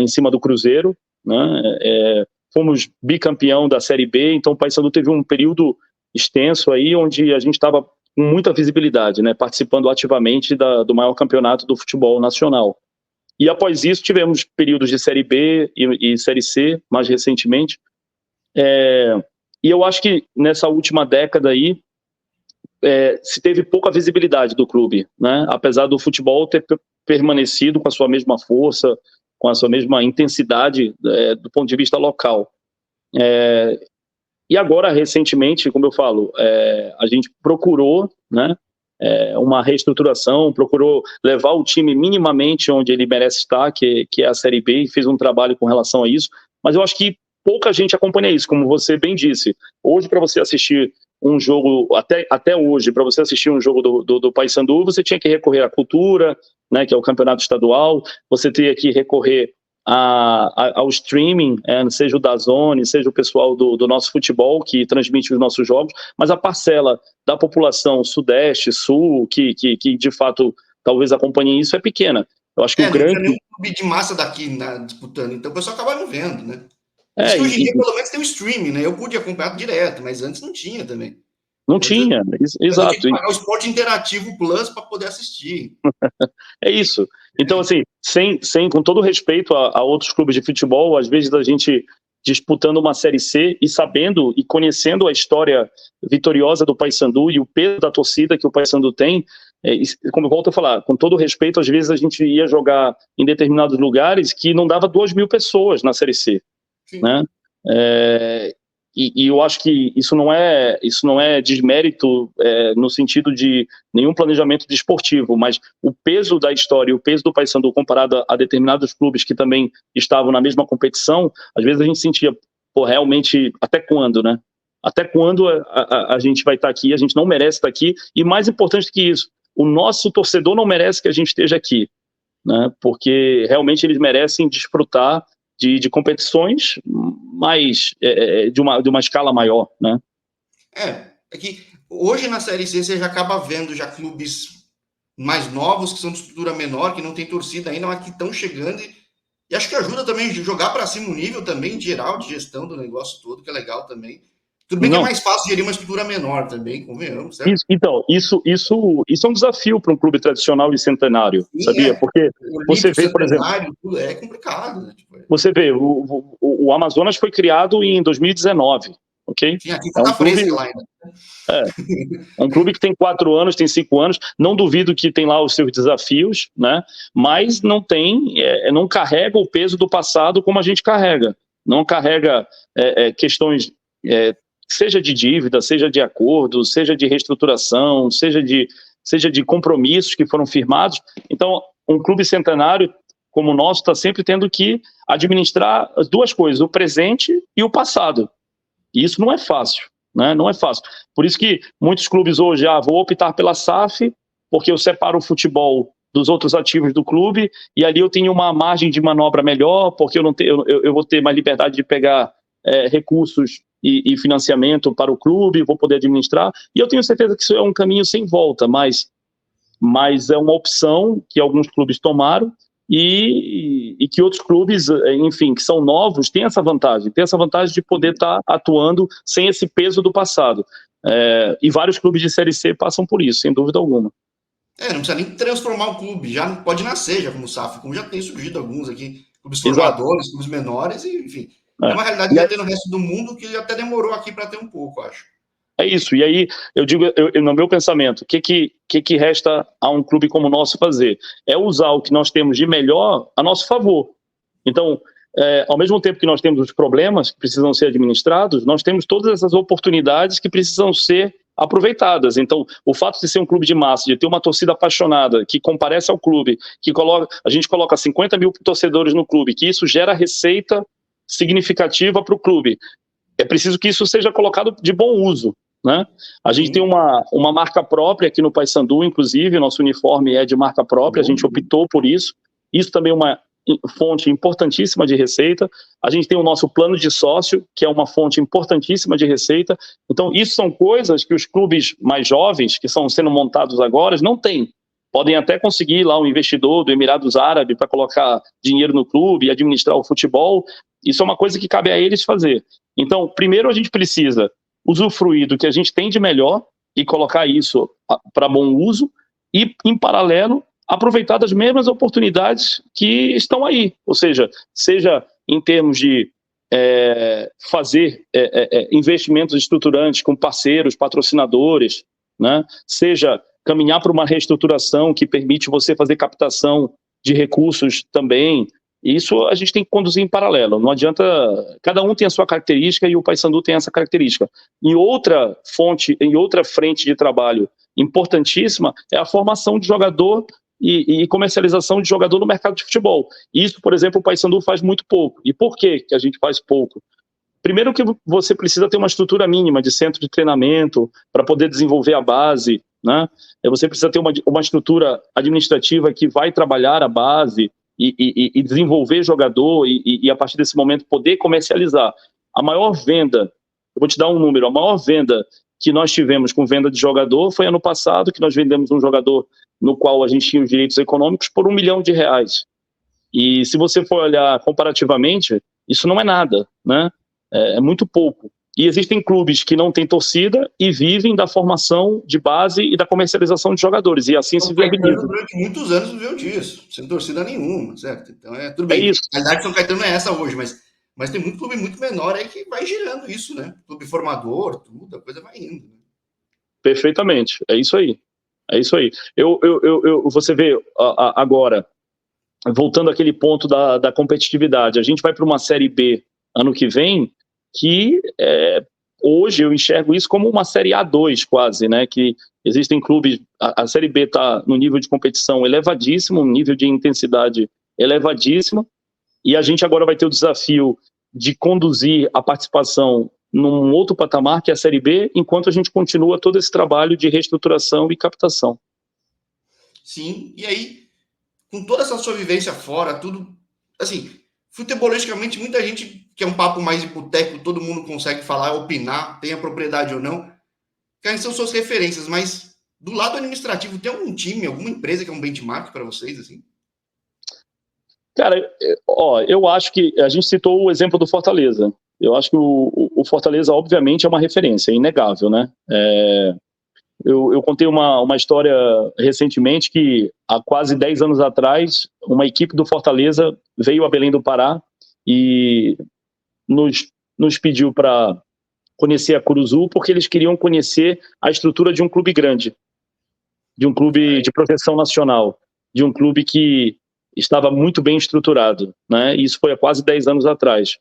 em cima do Cruzeiro, né? Fomos bicampeão da Série B, então o Paysandu teve um período extenso aí, onde a gente estava com muita visibilidade, né? Participando ativamente do maior campeonato do futebol nacional. E após isso tivemos períodos de Série B e Série C, mais recentemente. E eu acho que nessa última década aí, se teve pouca visibilidade do clube, né? Apesar do futebol ter permanecido com a sua mesma força, com a sua mesma intensidade do ponto de vista local. E agora, recentemente, como eu falo, a gente procurou, né, uma reestruturação, procurou levar o time minimamente onde ele merece estar, que é a Série B, e fez um trabalho com relação a isso, mas eu acho que pouca gente acompanha isso, como você bem disse. Hoje, para você assistir um jogo, até hoje, para você assistir um jogo do Paysandu, você tinha que recorrer à cultura, né, que é o campeonato estadual, você tinha que recorrer ao streaming, seja o DAZN, seja o pessoal do nosso futebol, que transmite os nossos jogos, mas a parcela da população sudeste, sul, que de fato talvez acompanhe isso, é pequena. Eu acho que o grande... Não tinha nenhum clube de massa daqui disputando, então o pessoal acaba não vendo, né? Hoje em dia, pelo menos, tem o streaming, né? Eu pude acompanhar direto, mas antes não tinha também. Não tinha, exato. Eu tinha que pagar o Esporte Interativo Plus para poder assistir. É isso. Então, assim, com todo respeito a outros clubes de futebol, às vezes a gente disputando uma Série C e sabendo e conhecendo a história vitoriosa do Paysandu e o peso da torcida que o Paysandu tem, como eu volto a falar, com todo respeito, às vezes a gente ia jogar em determinados lugares que não dava 2.000 pessoas na Série C. Sim. Né? E eu acho que isso não é desmérito no sentido de nenhum planejamento desportivo, mas o peso da história e o peso do Paysandu comparado a determinados clubes que também estavam na mesma competição, às vezes a gente sentia, realmente, até quando, né? Até quando a gente vai estar aqui? A gente não merece estar aqui, e mais importante que isso, o nosso torcedor não merece que a gente esteja aqui, né? Porque realmente eles merecem desfrutar de competições mais de uma escala maior, né? É que hoje na Série C você já acaba vendo já clubes mais novos, que são de estrutura menor, que não tem torcida ainda, mas que estão chegando e acho que ajuda também a jogar para cima o nível também geral de gestão do negócio todo, que é legal também. Tudo bem que é mais fácil gerir uma estrutura menor também, convenhamos, certo? Isso é um desafio para um clube tradicional e centenário, sim, sabia? Porque você vê, por exemplo... É complicado, né? Você vê, o Amazonas foi criado em 2019, ok? Sim, aqui tá fresca lá ainda. É um clube que tem 4 anos, tem 5 anos, não duvido que tem lá os seus desafios, né? Mas não carrega o peso do passado como a gente carrega. Não carrega questões... seja de dívida, seja de acordo, seja de reestruturação, seja de compromissos que foram firmados. Então, um clube centenário como o nosso está sempre tendo que administrar as duas coisas, o presente e o passado. E isso não é fácil, né? Não é fácil. Por isso que muitos clubes hoje, vou optar pela SAF, porque eu separo o futebol dos outros ativos do clube, e ali eu tenho uma margem de manobra melhor, porque eu vou ter mais liberdade de pegar recursos e financiamento para o clube, vou poder administrar, e eu tenho certeza que isso é um caminho sem volta, mas é uma opção que alguns clubes tomaram e que outros clubes, enfim, que são novos, têm essa vantagem de poder estar atuando sem esse peso do passado. E vários clubes de Série C passam por isso, sem dúvida alguma. Não precisa nem transformar o clube, já pode nascer já como SAF, como já tem surgido alguns aqui, clubes formadores, clubes menores, enfim. É uma realidade que já tem no resto do mundo que até demorou aqui para ter um pouco, acho. É isso, e aí eu digo, no meu pensamento, o que resta a um clube como o nosso fazer? É usar o que nós temos de melhor a nosso favor. Então, ao mesmo tempo que nós temos os problemas que precisam ser administrados, nós temos todas essas oportunidades que precisam ser aproveitadas. Então, o fato de ser um clube de massa, de ter uma torcida apaixonada, que comparece ao clube, a gente coloca 50 mil torcedores no clube, que isso gera receita significativa para o clube. É preciso que isso seja colocado de bom uso, né? A gente tem uma marca própria aqui no Paysandu, inclusive, nosso uniforme é de marca própria, a gente optou por isso. Isso também é uma fonte importantíssima de receita. A gente tem o nosso plano de sócio, que é uma fonte importantíssima de receita. Então, isso são coisas que os clubes mais jovens, que estão sendo montados agora, não têm. Podem até conseguir lá um investidor do Emirados Árabes para colocar dinheiro no clube e administrar o futebol. Isso é uma coisa que cabe a eles fazer. Então, primeiro a gente precisa usufruir do que a gente tem de melhor e colocar isso para bom uso e, em paralelo, aproveitar das mesmas oportunidades que estão aí. Ou seja em termos de fazer investimentos estruturantes com parceiros, patrocinadores, né? Seja caminhar para uma reestruturação que permite você fazer captação de recursos também. Isso a gente tem que conduzir em paralelo. Não adianta... Cada um tem a sua característica e o Paysandu tem essa característica. E outra frente de trabalho importantíssima é a formação de jogador e comercialização de jogador no mercado de futebol. Isso, por exemplo, o Paysandu faz muito pouco. E por que a gente faz pouco? primeiro que você precisa ter uma estrutura mínima de centro de treinamento para poder desenvolver a base, né? Você precisa ter uma estrutura administrativa que vai trabalhar a base e desenvolver jogador e a partir desse momento poder comercializar. A maior venda, eu vou te dar um número, a maior venda que nós tivemos com venda de jogador foi ano passado, que nós vendemos um jogador no qual a gente tinha os direitos econômicos por R$1 milhão. E se você for olhar comparativamente, isso não é nada, né? É muito pouco. E existem clubes que não têm torcida e vivem da formação de base e da comercialização de jogadores, e assim se viabiliza. Durante muitos anos viveu disso, sem torcida nenhuma, certo? Então, tudo bem. É isso. A realidade de São Caetano não é essa hoje, mas tem muito clube muito menor aí que vai girando isso, né? Clube formador, tudo, a coisa vai indo. Né? Perfeitamente, é isso aí. É isso aí. Você vê agora, voltando àquele ponto da competitividade, a gente vai para uma Série B ano que vem, que hoje eu enxergo isso como uma Série A2 quase, né? Que existem clubes, a Série B está no nível de competição elevadíssimo, um nível de intensidade elevadíssimo, e a gente agora vai ter o desafio de conduzir a participação num outro patamar, que é a Série B, enquanto a gente continua todo esse trabalho de reestruturação e captação. Sim, e aí, com toda essa sua vivência fora, tudo, assim, futebolisticamente, muita gente que é um papo mais de boteco, todo mundo consegue falar, opinar, tenha propriedade ou não, quem são suas referências, mas do lado administrativo, tem algum time, alguma empresa que é um benchmark para vocês, assim? Cara, eu acho que a gente citou o exemplo do Fortaleza. Eu acho que o Fortaleza, obviamente, é uma referência, é inegável, né? Eu contei uma história recentemente que, há quase 10 anos atrás, uma equipe do Fortaleza veio a Belém do Pará e nos pediu para conhecer a Curuzu, porque eles queriam conhecer a estrutura de um clube grande, de um clube de projeção nacional, de um clube que estava muito bem estruturado, né? Isso foi há quase 10 anos atrás.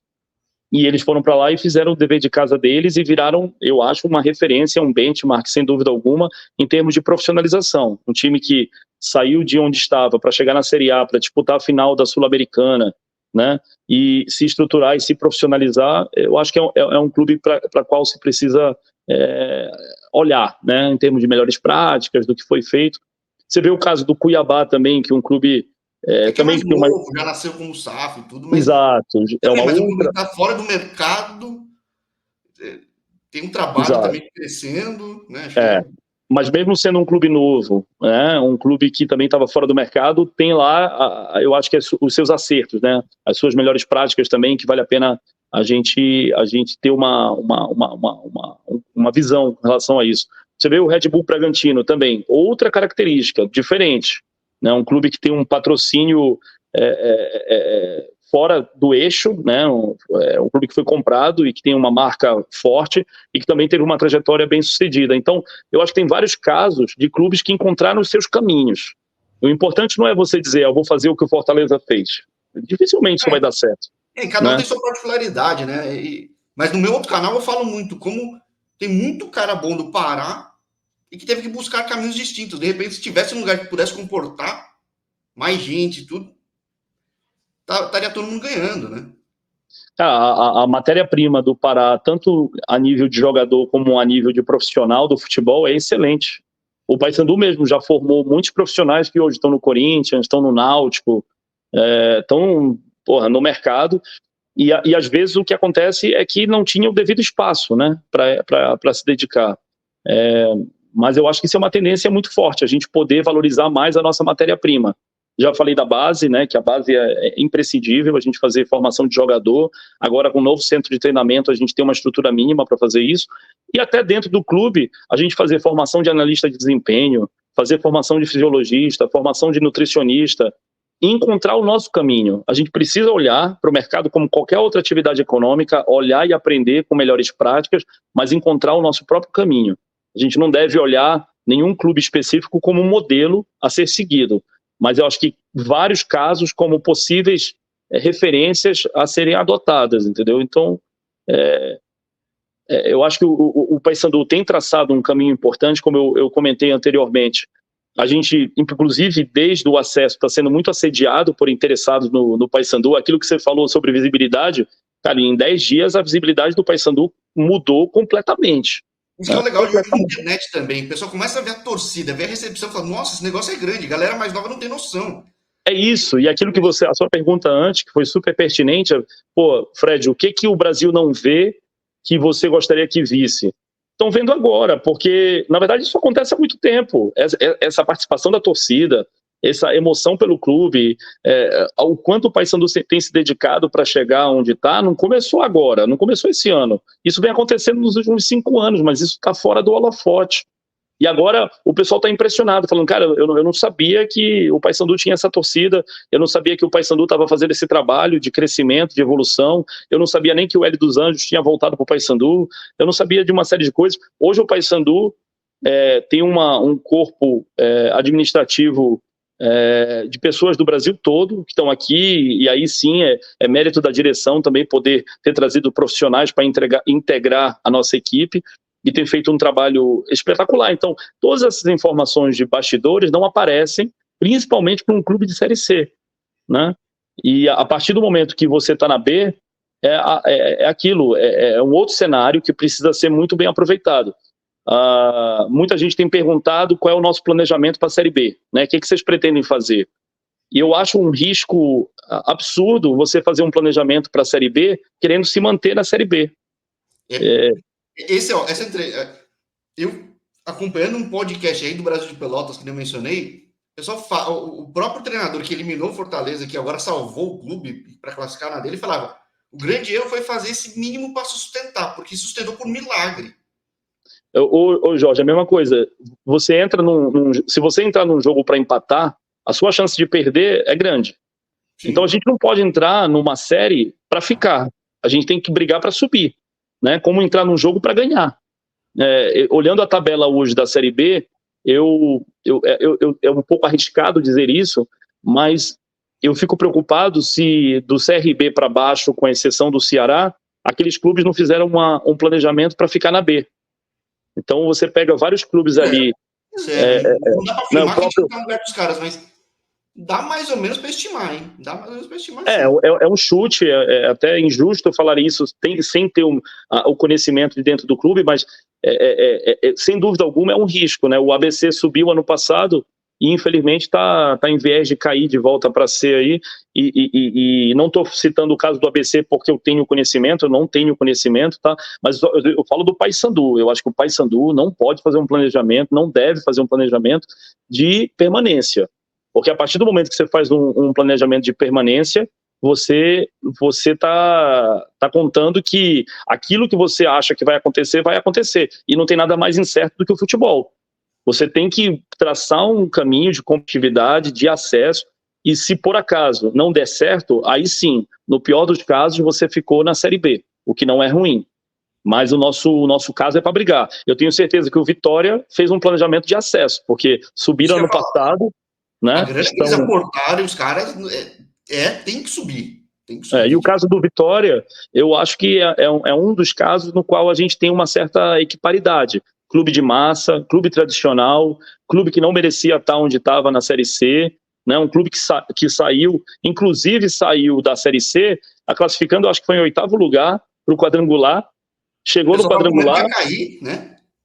E eles foram para lá e fizeram o dever de casa deles e viraram, eu acho, uma referência, um benchmark, sem dúvida alguma, em termos de profissionalização. Um time que saiu de onde estava para chegar na Série A, para disputar a final da Sul-Americana, né? E se estruturar e se profissionalizar, eu acho que é um clube para qual se precisa olhar, né? Em termos de melhores práticas, do que foi feito. Você vê o caso do Cuiabá também, que é um clube também mais novo, já nasceu como SAF e tudo, mas exato, mas o clube está fora do mercado, tem um trabalho exato. Também crescendo, né? Mas mesmo sendo um clube novo, né, um clube que também estava fora do mercado, tem lá, eu acho que os seus acertos, né, as suas melhores práticas também, que vale a pena a gente ter uma visão em relação a isso. Você vê o Red Bull Bragantino também, outra característica diferente, né, um clube que tem um patrocínio fora do eixo, né, um clube que foi comprado e que tem uma marca forte e que também teve uma trajetória bem sucedida. Então, eu acho que tem vários casos de clubes que encontraram os seus caminhos. O importante não é você dizer, eu vou fazer o que o Fortaleza fez. Dificilmente isso vai dar certo. Cada um tem sua particularidade, né? Mas no meu outro canal eu falo muito como tem muito cara bom do Pará e que teve que buscar caminhos distintos. De repente, se tivesse um lugar que pudesse comportar mais gente e tudo, estaria todo mundo ganhando, né? A matéria-prima do Pará, tanto a nível de jogador como a nível de profissional do futebol, é excelente. O Paysandu mesmo já formou muitos profissionais que hoje estão no Corinthians, estão no Náutico, estão no mercado, e às vezes o que acontece é que não tinha o devido espaço, né, para se dedicar. Mas eu acho que isso é uma tendência muito forte, a gente poder valorizar mais a nossa matéria-prima. Já falei da base, né, que a base é imprescindível, a gente fazer formação de jogador. Agora, com o novo centro de treinamento, a gente tem uma estrutura mínima para fazer isso. E até dentro do clube, a gente fazer formação de analista de desempenho, fazer formação de fisiologista, formação de nutricionista, e encontrar o nosso caminho. A gente precisa olhar para o mercado como qualquer outra atividade econômica, olhar e aprender com melhores práticas, mas encontrar o nosso próprio caminho. A gente não deve olhar nenhum clube específico como um modelo a ser seguido, mas eu acho que vários casos como possíveis referências a serem adotadas, entendeu? Então, eu acho que o Paysandu tem traçado um caminho importante, como eu comentei anteriormente. A gente, inclusive, desde o acesso, está sendo muito assediado por interessados no Paysandu. Aquilo que você falou sobre visibilidade, Cara, em 10 dias a visibilidade do Paysandu mudou completamente. Isso que é legal de hoje na internet também. O pessoal começa a ver a torcida, ver a recepção e fala, nossa, esse negócio é grande, a galera mais nova não tem noção. É isso, e aquilo que a sua pergunta antes, que foi super pertinente, pô, Fred, o que o Brasil não vê que você gostaria que visse? Estão vendo agora, porque, na verdade, isso acontece há muito tempo. Essa participação da torcida, essa emoção pelo clube, o quanto o Paysandu tem se dedicado para chegar onde está, não começou agora, não começou esse ano. Isso vem acontecendo nos últimos 5 anos, mas isso está fora do holofote. E agora o pessoal está impressionado, falando, cara, eu não sabia que o Paysandu tinha essa torcida, eu não sabia que o Paysandu estava fazendo esse trabalho de crescimento, de evolução, eu não sabia nem que o Hélio dos Anjos tinha voltado para o Paysandu, eu não sabia de uma série de coisas. Hoje o Paysandu tem um corpo administrativo de pessoas do Brasil todo que estão aqui, e aí sim é mérito da direção também poder ter trazido profissionais para integrar a nossa equipe, e tem feito um trabalho espetacular. Então, todas essas informações de bastidores não aparecem, principalmente para um clube de Série C, né? E a partir do momento que você está na B, aquilo, é um outro cenário que precisa ser muito bem aproveitado. Muita gente tem perguntado qual é o nosso planejamento para a Série B, né? O que vocês pretendem fazer? E eu acho um risco absurdo você fazer um planejamento para a Série B querendo se manter na Série B. Eu acompanhando um podcast aí do Brasil de Pelotas que eu mencionei, o pessoal o próprio treinador que eliminou o Fortaleza, que agora salvou o clube para classificar na dele, falava: o grande erro foi fazer esse mínimo para sustentar, porque sustentou por milagre. Ô Jorge, a mesma coisa. Você entra se você entrar num jogo para empatar, a sua chance de perder é grande. Sim. Então a gente não pode entrar numa série para ficar. A gente tem que brigar para subir, né? Como entrar num jogo para ganhar. Olhando a tabela hoje da Série B, é um pouco arriscado dizer isso, mas eu fico preocupado se do CRB para baixo, com exceção do Ceará, aqueles clubes não fizeram um planejamento para ficar na B. Então você pega vários clubes ali. Não dá para afirmar que a gente não está no lugar dos caras, mas dá mais ou menos para estimar, hein? Dá mais ou menos para estimar. É um chute, é até injusto eu falar isso sem ter o conhecimento de dentro do clube, mas sem dúvida alguma é um risco, né? O ABC subiu ano passado e infelizmente está em viés de cair de volta para C aí, e não estou citando o caso do ABC porque eu tenho conhecimento, eu não tenho conhecimento, tá? Mas eu falo do Paysandu. Eu acho que o Paysandu não pode fazer um planejamento, não deve fazer um planejamento de permanência. Porque a partir do momento que você faz um planejamento de permanência, você está contando que aquilo que você acha que vai acontecer. E não tem nada mais incerto do que o futebol. Você tem que traçar um caminho de competitividade, de acesso, e se por acaso não der certo, aí sim, no pior dos casos, você ficou na Série B, o que não é ruim. Mas o nosso caso é para brigar. Eu tenho certeza que o Vitória fez um planejamento de acesso, porque subiram ano passado, né? A grana que eles aportaram, os caras tem que subir. E o caso do Vitória, eu acho que é um dos casos no qual a gente tem uma certa equiparidade. Clube de massa, clube tradicional, clube que não merecia estar onde estava na Série C, né? Um clube que saiu, inclusive saiu da Série C, classificando, acho que foi em 8º lugar para o quadrangular, chegou no quadrangular...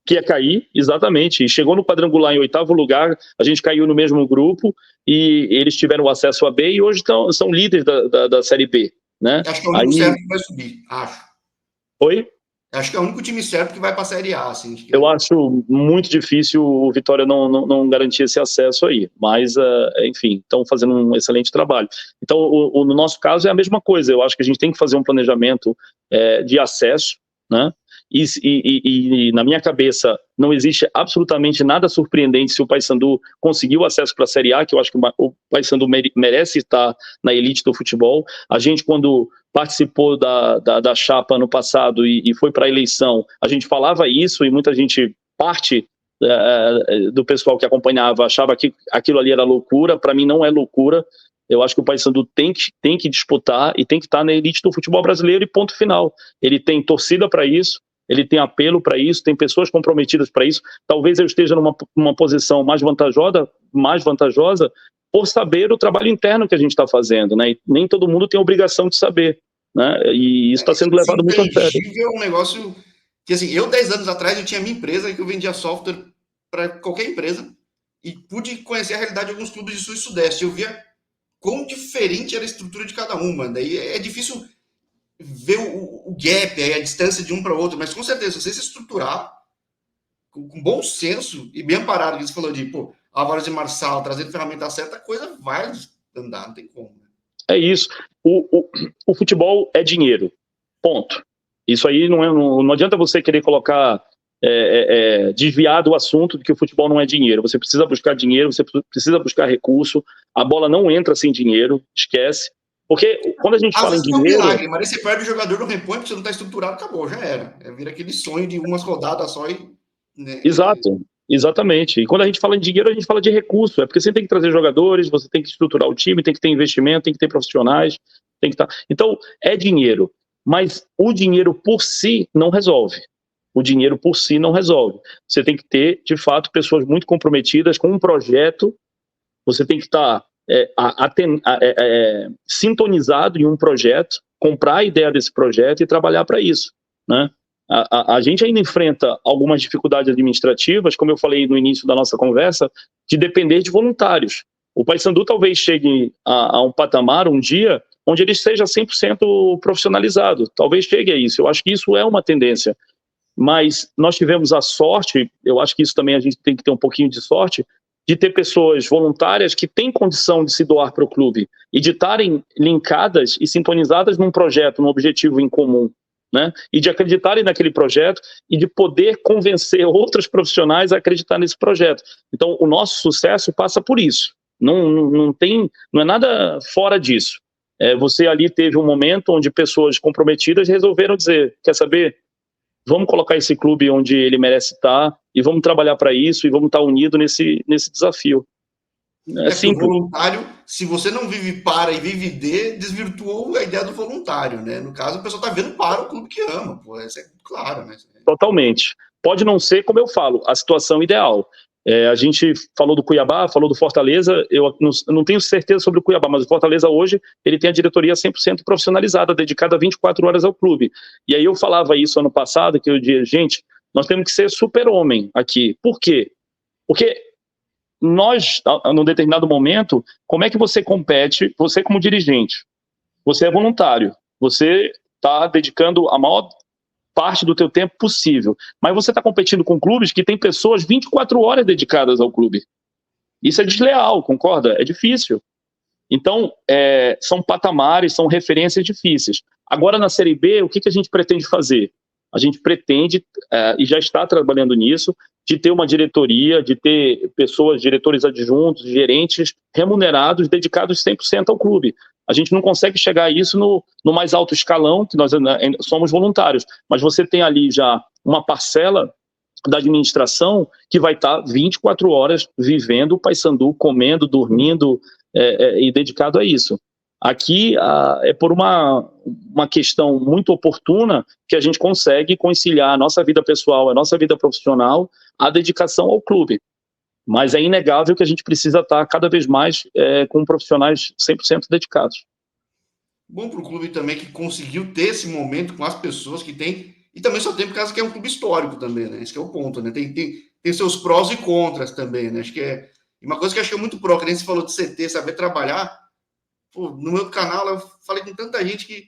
Que ia cair, exatamente, e chegou no quadrangular em 8º lugar, a gente caiu no mesmo grupo, e eles tiveram acesso a B, e hoje são líderes da Série B, né? Acho que é o único certo que vai subir, acho. Oi? Acho que é o único time certo que vai para a Série A, assim. Eu acho muito difícil o Vitória não garantir esse acesso aí, mas, enfim, estão fazendo um excelente trabalho. Então, no nosso caso é a mesma coisa, eu acho que a gente tem que fazer um planejamento de acesso, né? E na minha cabeça não existe absolutamente nada surpreendente se o Paysandu conseguiu acesso para a Série A, que eu acho que o Paysandu merece estar na elite do futebol. A gente, quando participou da chapa no passado e foi para a eleição, a gente falava isso, e muita gente, parte do pessoal que acompanhava, achava que aquilo ali era loucura. Para mim não é loucura. Eu acho que o Paysandu tem que disputar e tem que estar na elite do futebol brasileiro, e ponto final. Ele tem torcida para isso, ele tem apelo para isso, tem pessoas comprometidas para isso. Talvez eu esteja numa posição mais vantajosa por saber o trabalho interno que a gente está fazendo, né? E nem todo mundo tem a obrigação de saber. né? E isso está sendo levado muito a sério. Intangível é um negócio que, assim, eu 10 anos atrás eu tinha minha empresa que eu vendia software para qualquer empresa e pude conhecer a realidade de alguns clubes de sul e sudeste. Eu via quão diferente era a estrutura de cada uma. Daí é difícil ver o gap, a distância de um para o outro, mas com certeza, se você se estruturar com bom senso e bem amparado, que você falou de, pô, Álvares e Marçal, trazendo ferramenta certa, a coisa vai andar, não tem como. É isso. O futebol é dinheiro. Ponto. Isso aí não adianta você querer colocar, desviar do assunto de que o futebol não é dinheiro. Você precisa buscar dinheiro, você precisa buscar recurso. A bola não entra sem dinheiro, esquece. Porque quando a gente fala em dinheiro... milagre, mas aí você perde o jogador, não repõe, porque você não está estruturado, acabou, já era. Vira aquele sonho de umas rodadas só e... Né? Exato, exatamente. E quando a gente fala em dinheiro, a gente fala de recurso. É porque você tem que trazer jogadores, você tem que estruturar o time, tem que ter investimento, tem que ter profissionais, tem que estar... Então, é dinheiro. Mas o dinheiro por si não resolve. O dinheiro por si não resolve. Você tem que ter, de fato, pessoas muito comprometidas com um projeto. Você tem que estar sintonizado em um projeto, comprar a ideia desse projeto e trabalhar para isso, né? A gente ainda enfrenta algumas dificuldades administrativas, como eu falei no início da nossa conversa, de depender de voluntários. O Paysandu talvez chegue a um patamar, um dia, onde ele seja 100% profissionalizado. Talvez chegue a isso. Eu acho que isso é uma tendência. Mas nós tivemos a sorte, eu acho que isso também a gente tem que ter um pouquinho de sorte, de ter pessoas voluntárias que têm condição de se doar para o clube e de estarem linkadas e sintonizadas num projeto, num objetivo em comum, né? E de acreditarem naquele projeto e de poder convencer outros profissionais a acreditar nesse projeto. Então, o nosso sucesso passa por isso. Não é nada fora disso. Você ali teve um momento onde pessoas comprometidas resolveram dizer, quer saber? Vamos colocar esse clube onde ele merece estar e vamos trabalhar para isso e vamos estar unidos nesse desafio. É simples. O voluntário, se você não vive para e vive desvirtuou a ideia do voluntário, né? No caso, o pessoal está vendo para o clube que ama, pô, isso é claro, né? Totalmente. Pode não ser, como eu falo, a situação ideal. A gente falou do Cuiabá, falou do Fortaleza, eu não tenho certeza sobre o Cuiabá, mas o Fortaleza hoje, ele tem a diretoria 100% profissionalizada, dedicada 24 horas ao clube. E aí eu falava isso ano passado, que eu dizia, gente, nós temos que ser super-homem aqui. Por quê? Porque nós, num determinado momento, como é que você compete, você como dirigente, você é voluntário, você está dedicando a maior parte do teu tempo possível, mas você está competindo com clubes que tem pessoas 24 horas dedicadas ao clube. Isso é desleal, concorda? É difícil. Então, são patamares, são referências difíceis. Agora, na Série B, o que a gente pretende fazer? A gente pretende, e já está trabalhando nisso, de ter uma diretoria, de ter pessoas, diretores adjuntos, gerentes remunerados, dedicados 100% ao clube. A gente não consegue chegar a isso no mais alto escalão, que nós somos voluntários, mas você tem ali já uma parcela da administração que vai estar 24 horas vivendo o Paysandu, comendo, dormindo e dedicado a isso. Aqui é por uma questão muito oportuna que a gente consegue conciliar a nossa vida pessoal, a nossa vida profissional, a dedicação ao clube. Mas é inegável que a gente precisa estar cada vez mais com profissionais 100% dedicados. Bom para o clube também que conseguiu ter esse momento com as pessoas que tem, e também só tem por causa que é um clube histórico também, né? Esse que é o ponto, né? Tem seus prós e contras também, né? Acho que uma coisa que eu acho que é muito pró, que nem você falou de CT, saber trabalhar. Pô, no meu canal eu falei com tanta gente que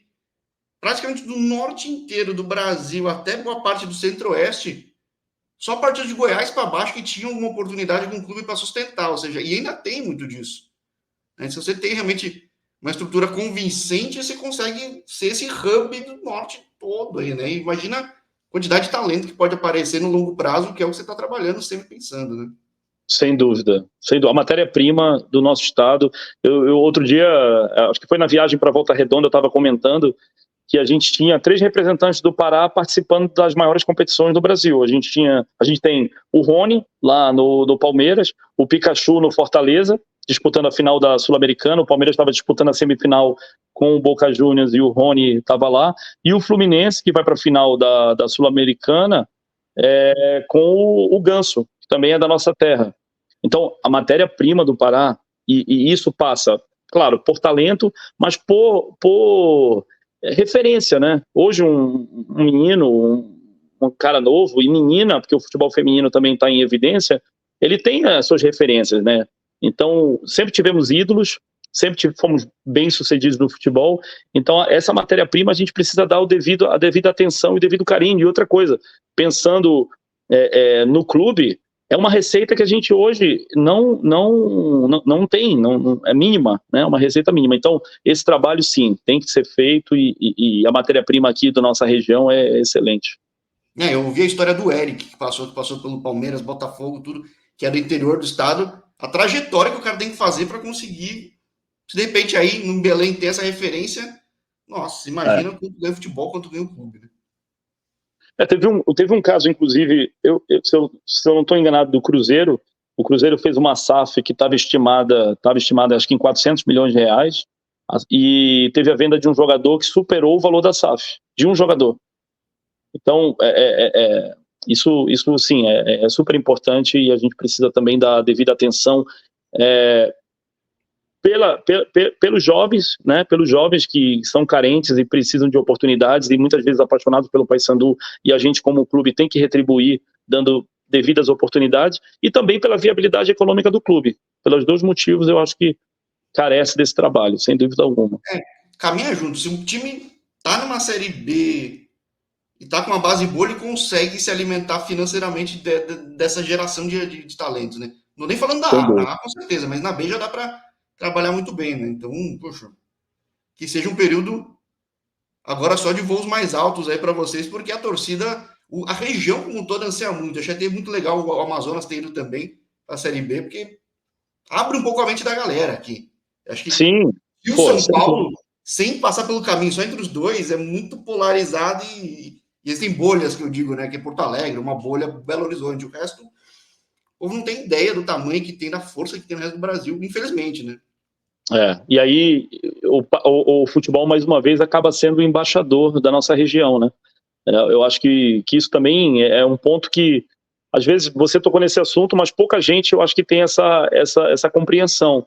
praticamente do norte inteiro do Brasil até boa parte do centro-oeste, só a partir de Goiás para baixo que tinham uma oportunidade com um clube para sustentar, ou seja, e ainda tem muito disso. Né? Se você tem realmente uma estrutura convincente, você consegue ser esse hub do norte todo aí, né? E imagina a quantidade de talento que pode aparecer no longo prazo, que é o que você está trabalhando, sempre pensando, né? Sem dúvida. A matéria-prima do nosso estado. Eu outro dia, acho que foi na viagem para Volta Redonda, eu estava comentando que a gente tinha 3 representantes do Pará participando das maiores competições do Brasil. A gente tem o Rony, lá no Palmeiras, o Pikachu no Fortaleza, disputando a final da Sul-Americana, o Palmeiras estava disputando a semifinal com o Boca Juniors e o Rony estava lá, e o Fluminense, que vai para a final da Sul-Americana, com o Ganso, que também é da nossa terra. Então, a matéria-prima do Pará, e isso passa, claro, por talento, mas por referência, né? Hoje um menino, um cara novo, e menina, porque o futebol feminino também está em evidência, ele tem as suas referências, né? Então, sempre tivemos ídolos, sempre fomos bem-sucedidos no futebol, então essa matéria-prima a gente precisa dar a devida atenção e devido carinho. E outra coisa, pensando no clube, é uma receita que a gente hoje não tem, é mínima, né? Uma receita mínima. Então, esse trabalho, sim, tem que ser feito e a matéria-prima aqui da nossa região é excelente. Eu ouvi a história do Eric, que passou pelo Palmeiras, Botafogo, tudo, que é do interior do estado, a trajetória que o cara tem que fazer para conseguir, se de repente aí no Belém ter essa referência, nossa, imagina quanto ganha o futebol, quanto ganha o clube, né? Teve um caso, inclusive, se eu não estou enganado, do Cruzeiro. O Cruzeiro fez uma SAF que estava estimada acho que em 400 milhões de reais, e teve a venda de um jogador que superou o valor da SAF, de um jogador. Então, isso sim, é super importante, e a gente precisa também dar a devida atenção pelos jovens, né? Pelos jovens que são carentes e precisam de oportunidades, e muitas vezes apaixonados pelo Paysandu, e a gente, como clube, tem que retribuir dando devidas oportunidades, e também pela viabilidade econômica do clube. Pelos dois motivos, eu acho que carece desse trabalho, sem dúvida alguma. Caminha junto. Se um time tá numa Série B e tá com uma base boa, ele consegue se alimentar financeiramente dessa geração de talentos, né? Não nem falando da A, na A com certeza, mas na B já dá para trabalhar muito bem, né? Então, poxa, que seja um período agora só de voos mais altos aí para vocês, porque a torcida, a região como um todo anseia muito. Eu achei muito legal o Amazonas ter ido também para a Série B, porque abre um pouco a mente da galera aqui. Acho que Sim. e o São Paulo, sem passar pelo caminho, só entre os dois, é muito polarizado e existem bolhas, que eu digo, né? Que é Porto Alegre, uma bolha, Belo Horizonte. O resto, o povo não tem ideia do tamanho que tem, da força que tem no resto do Brasil, infelizmente, né? E aí o futebol, mais uma vez, acaba sendo o embaixador da nossa região, né? Eu acho que isso também é um ponto que, às vezes, você tocou nesse assunto, mas pouca gente, eu acho que tem essa compreensão.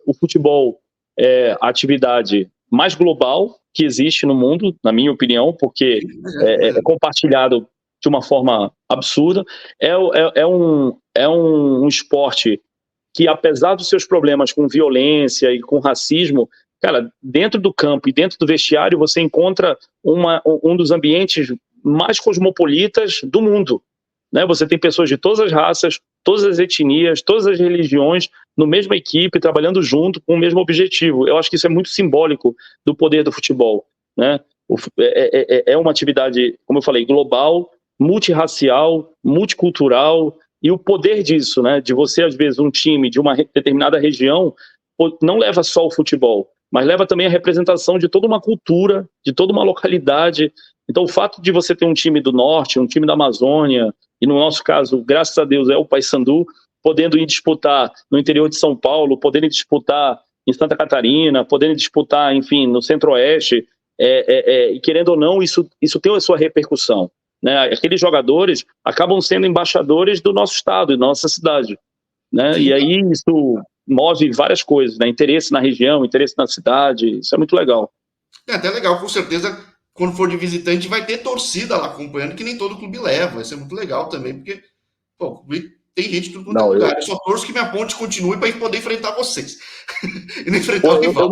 O futebol é a atividade mais global que existe no mundo, na minha opinião, porque é compartilhado de uma forma absurda. É um esporte que, apesar dos seus problemas com violência e com racismo, cara, dentro do campo e dentro do vestiário você encontra um dos ambientes mais cosmopolitas do mundo, né? Você tem pessoas de todas as raças, todas as etnias, todas as religiões, no mesma equipe, trabalhando junto com o mesmo objetivo. Eu acho que isso é muito simbólico do poder do futebol, né? É uma atividade, como eu falei, global, multirracial, multicultural, e o poder disso, né, de você, às vezes, um time de uma determinada região, não leva só o futebol, mas leva também a representação de toda uma cultura, de toda uma localidade. Então, o fato de você ter um time do norte, um time da Amazônia, e no nosso caso, graças a Deus, é o Paysandu, podendo ir disputar no interior de São Paulo, podendo disputar em Santa Catarina, podendo disputar, enfim, no Centro-Oeste, e querendo ou não, isso tem a sua repercussão, né? Aqueles jogadores acabam sendo embaixadores do nosso estado, da nossa cidade, né? E aí isso move várias coisas, né? Interesse na região, interesse na cidade, isso é muito legal. É até legal, com certeza, quando for de visitante, vai ter torcida lá acompanhando, que nem todo clube leva. Isso é muito legal também, porque pô, tem gente de tudo quanto é lugar. Eu só torço que minha ponte continue para poder enfrentar vocês. E não enfrentar o rival.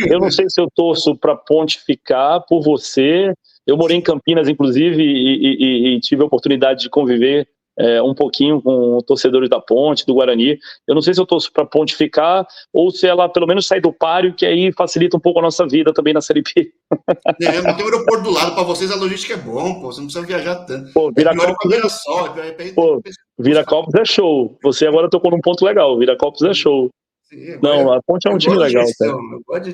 Eu não sei se eu torço para a ponte ficar por você. Eu morei em Campinas, inclusive, e tive a oportunidade de conviver um pouquinho com torcedores da Ponte, do Guarani. Eu não sei se eu torço para a Ponte ficar ou se ela pelo menos sair do páreo, que aí facilita um pouco a nossa vida também na Série B. Mas tem o aeroporto do lado, para vocês a logística é bom, pô, você não precisa viajar tanto. Pô, Viracopos é show. Você agora tocou num ponto legal. Viracopos é show. Sim, não, a Ponte é um time legal. Eu gosto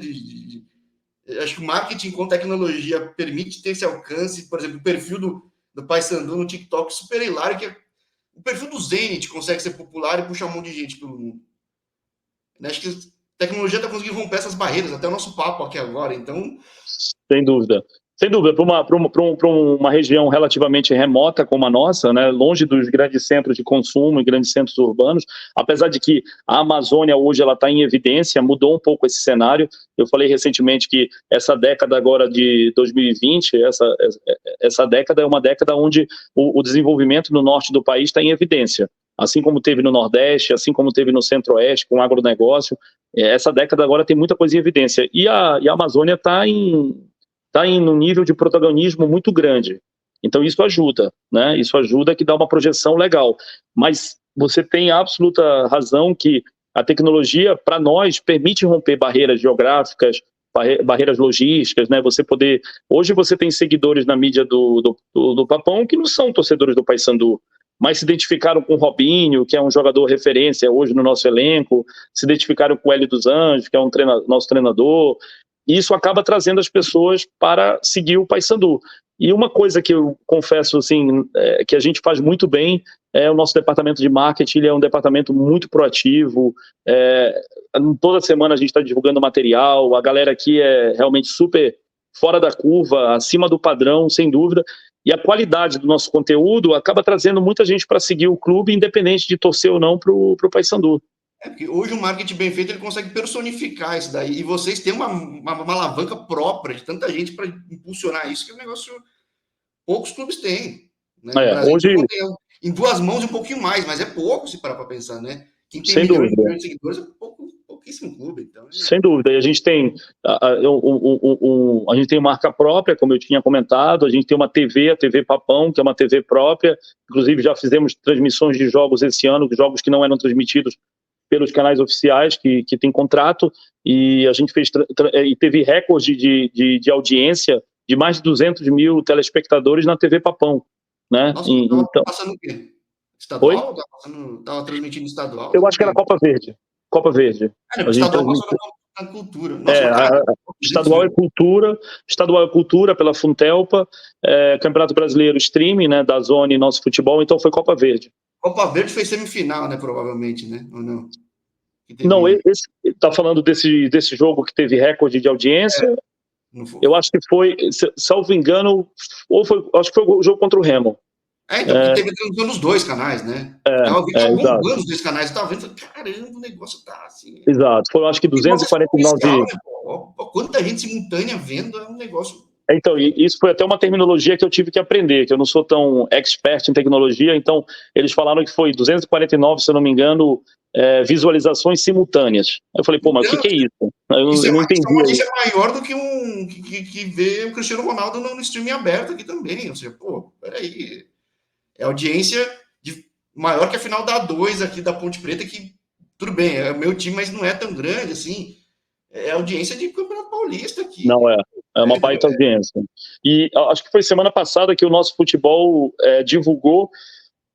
acho que o marketing com tecnologia permite ter esse alcance. Por exemplo, o perfil do Paysandu no TikTok super hilário, que o perfil do Zenit consegue ser popular e puxar um monte de gente pelo mundo. Acho que a tecnologia está conseguindo romper essas barreiras, até o nosso papo aqui agora, então... Sem dúvida. Sem dúvida, para uma região relativamente remota como a nossa, né, longe dos grandes centros de consumo e grandes centros urbanos, apesar de que a Amazônia hoje ela está em evidência, mudou um pouco esse cenário. Eu falei recentemente que essa década agora de 2020, essa década é uma década onde o desenvolvimento no norte do país está em evidência, assim como teve no Nordeste, assim como teve no Centro-Oeste com o agronegócio. Essa década agora tem muita coisa em evidência, e a Amazônia está em um nível de protagonismo muito grande. Então isso ajuda, né? Isso ajuda que dá uma projeção legal. Mas você tem absoluta razão que a tecnologia, para nós, permite romper barreiras geográficas, barreiras logísticas, né? Hoje você tem seguidores na mídia do Papão que não são torcedores do Paysandu, mas se identificaram com o Robinho, que é um jogador referência hoje no nosso elenco, se identificaram com o Hélio dos Anjos, que é nosso treinador. E isso acaba trazendo as pessoas para seguir o Paysandu. E uma coisa que eu confesso assim, que a gente faz muito bem é o nosso departamento de marketing. Ele é um departamento muito proativo. Toda semana a gente está divulgando material. A galera aqui é realmente super fora da curva, acima do padrão, sem dúvida. E a qualidade do nosso conteúdo acaba trazendo muita gente para seguir o clube, independente de torcer ou não para o Paysandu. Porque hoje o marketing bem feito ele consegue personificar isso daí. E vocês têm uma alavanca própria de tanta gente para impulsionar isso, que é um negócio poucos clubes têm. Né? No Brasil, Hoje, em 2 mãos e um pouquinho mais, mas é pouco se parar para pensar, né? Quem tem sem milhões dúvida. de seguidores é pouquíssimo clube. Então, Sem dúvida. E a gente tem a gente tem marca própria, como eu tinha comentado. A gente tem uma TV, a TV Papão, que é uma TV própria. Inclusive já fizemos transmissões de jogos esse ano, jogos que não eram transmitidos pelos canais oficiais que tem contrato, e a gente e teve recorde de audiência de mais de 200 mil telespectadores na TV Papão, né? Nossa, então, passando o quê? Estadual? Tava transmitindo estadual? Eu acho que era Copa Verde. Copa Verde. A gente estadual passou na cultura. Nossa, estadual é cultura pela Funtelpa, Campeonato Brasileiro Streaming, né, da Zone Nosso Futebol, então foi Copa Verde. Copa Verde fez semifinal, né, provavelmente, né, ou não? Não, tá falando desse jogo que teve recorde de audiência. Eu acho que foi, salvo engano, acho que foi o jogo contra o Remo. Então, porque teve transmissão nos 2 canais, né? Tava bombando os 2 canais, eu tava vendo, caramba, o negócio tá assim. Exato, foram acho que 249 né? Quanta gente simultânea vendo é um negócio. Então, isso foi até uma terminologia que eu tive que aprender, que eu não sou tão expert em tecnologia, então eles falaram que foi 249, se eu não me engano, visualizações simultâneas. Eu falei, pô, mas o que é isso? Eu não entendi. Isso é maior do que ver o Cristiano Ronaldo no streaming aberto aqui também. Ou seja, pô, peraí. É audiência maior que a final da 2 aqui da Ponte Preta, que tudo bem, é o meu time, mas não é tão grande assim. É audiência de Campeonato Paulista aqui. Não é uma baita audiência. E acho que foi semana passada que o nosso futebol divulgou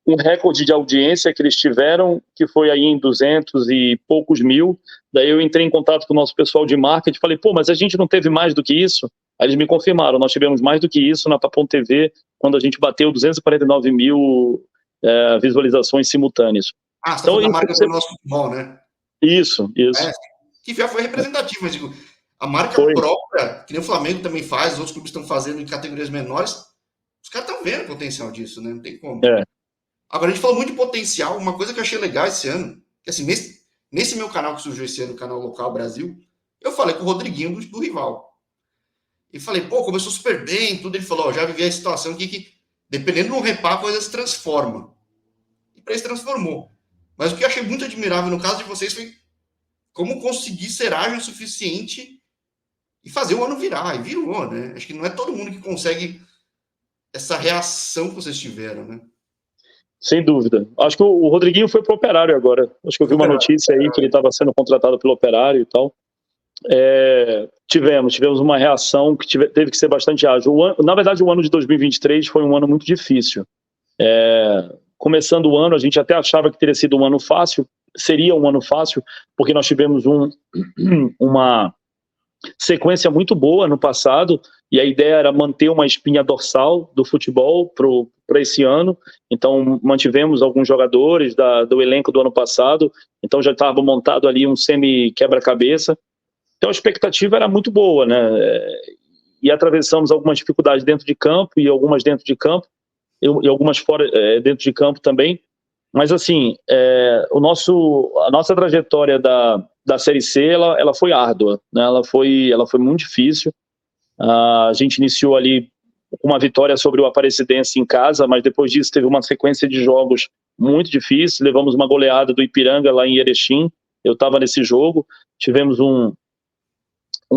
um recorde de audiência que eles tiveram, que foi aí em 200 e poucos mil. Daí eu entrei em contato com o nosso pessoal de marketing e falei, pô, mas a gente não teve mais do que isso? Aí eles me confirmaram, nós tivemos mais do que isso na Papão TV, quando a gente bateu 249 mil visualizações simultâneas. Você então, tá marca do nosso futebol, né? Isso. Que já foi representativo, mas digo, a marca própria, que nem o Flamengo também faz, os outros clubes estão fazendo em categorias menores, os caras estão vendo o potencial disso, né? Não tem como. Agora, a gente falou muito de potencial, uma coisa que eu achei legal esse ano, que assim, nesse meu canal que surgiu esse ano, o canal Local Brasil, eu falei com o Rodriguinho do Rival. E falei, pô, começou super bem, tudo. Ele falou, já vivi a situação aqui que, dependendo do repá, a coisa se transforma. E para ele se transformou. Mas o que eu achei muito admirável no caso de vocês foi como conseguir ser ágil o suficiente e fazer o ano virar. E virou, né? Acho que não é todo mundo que consegue essa reação que vocês tiveram, né? Sem dúvida. Acho que o Rodriguinho foi pro Operário agora. Acho que eu vi uma notícia aí que ele estava sendo contratado pelo Operário e tal. Tivemos uma reação que teve que ser bastante ágil. Na verdade, o ano de 2023 foi um ano muito difícil. Começando o ano, a gente até achava que teria sido um ano fácil, seria um ano fácil, porque nós tivemos uma sequência muito boa no passado, e a ideia era manter uma espinha dorsal do futebol para esse ano. Então mantivemos alguns jogadores do elenco do ano passado, então já estava montado ali um semi-quebra-cabeça. Então a expectativa era muito boa, né? e atravessamos algumas dificuldades dentro de campo e algumas dentro de campo, e algumas fora, dentro de campo também. Mas, assim, a nossa trajetória da Série C, ela foi árdua, né? Ela foi muito difícil. A gente iniciou ali com uma vitória sobre o Aparecidense em casa, mas depois disso teve uma sequência de jogos muito difíceis. Levamos uma goleada do Ipiranga lá em Erechim, eu estava nesse jogo. Tivemos um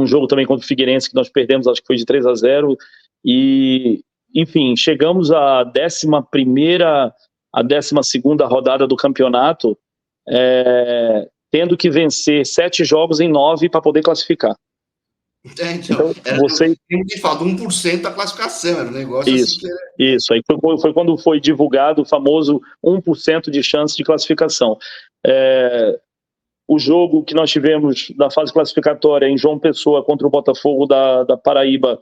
jogo também contra o Figueirense que nós perdemos, acho que foi de 3-0, e, enfim, chegamos à 11ª, a 12ª rodada do campeonato, tendo que vencer 7 jogos em 9 para poder classificar. Então era você... de fato 1% da classificação, era um negócio isso, assim que era... Isso, aí foi quando foi divulgado o famoso 1% de chance de classificação. O jogo que nós tivemos na fase classificatória em João Pessoa contra o Botafogo da Paraíba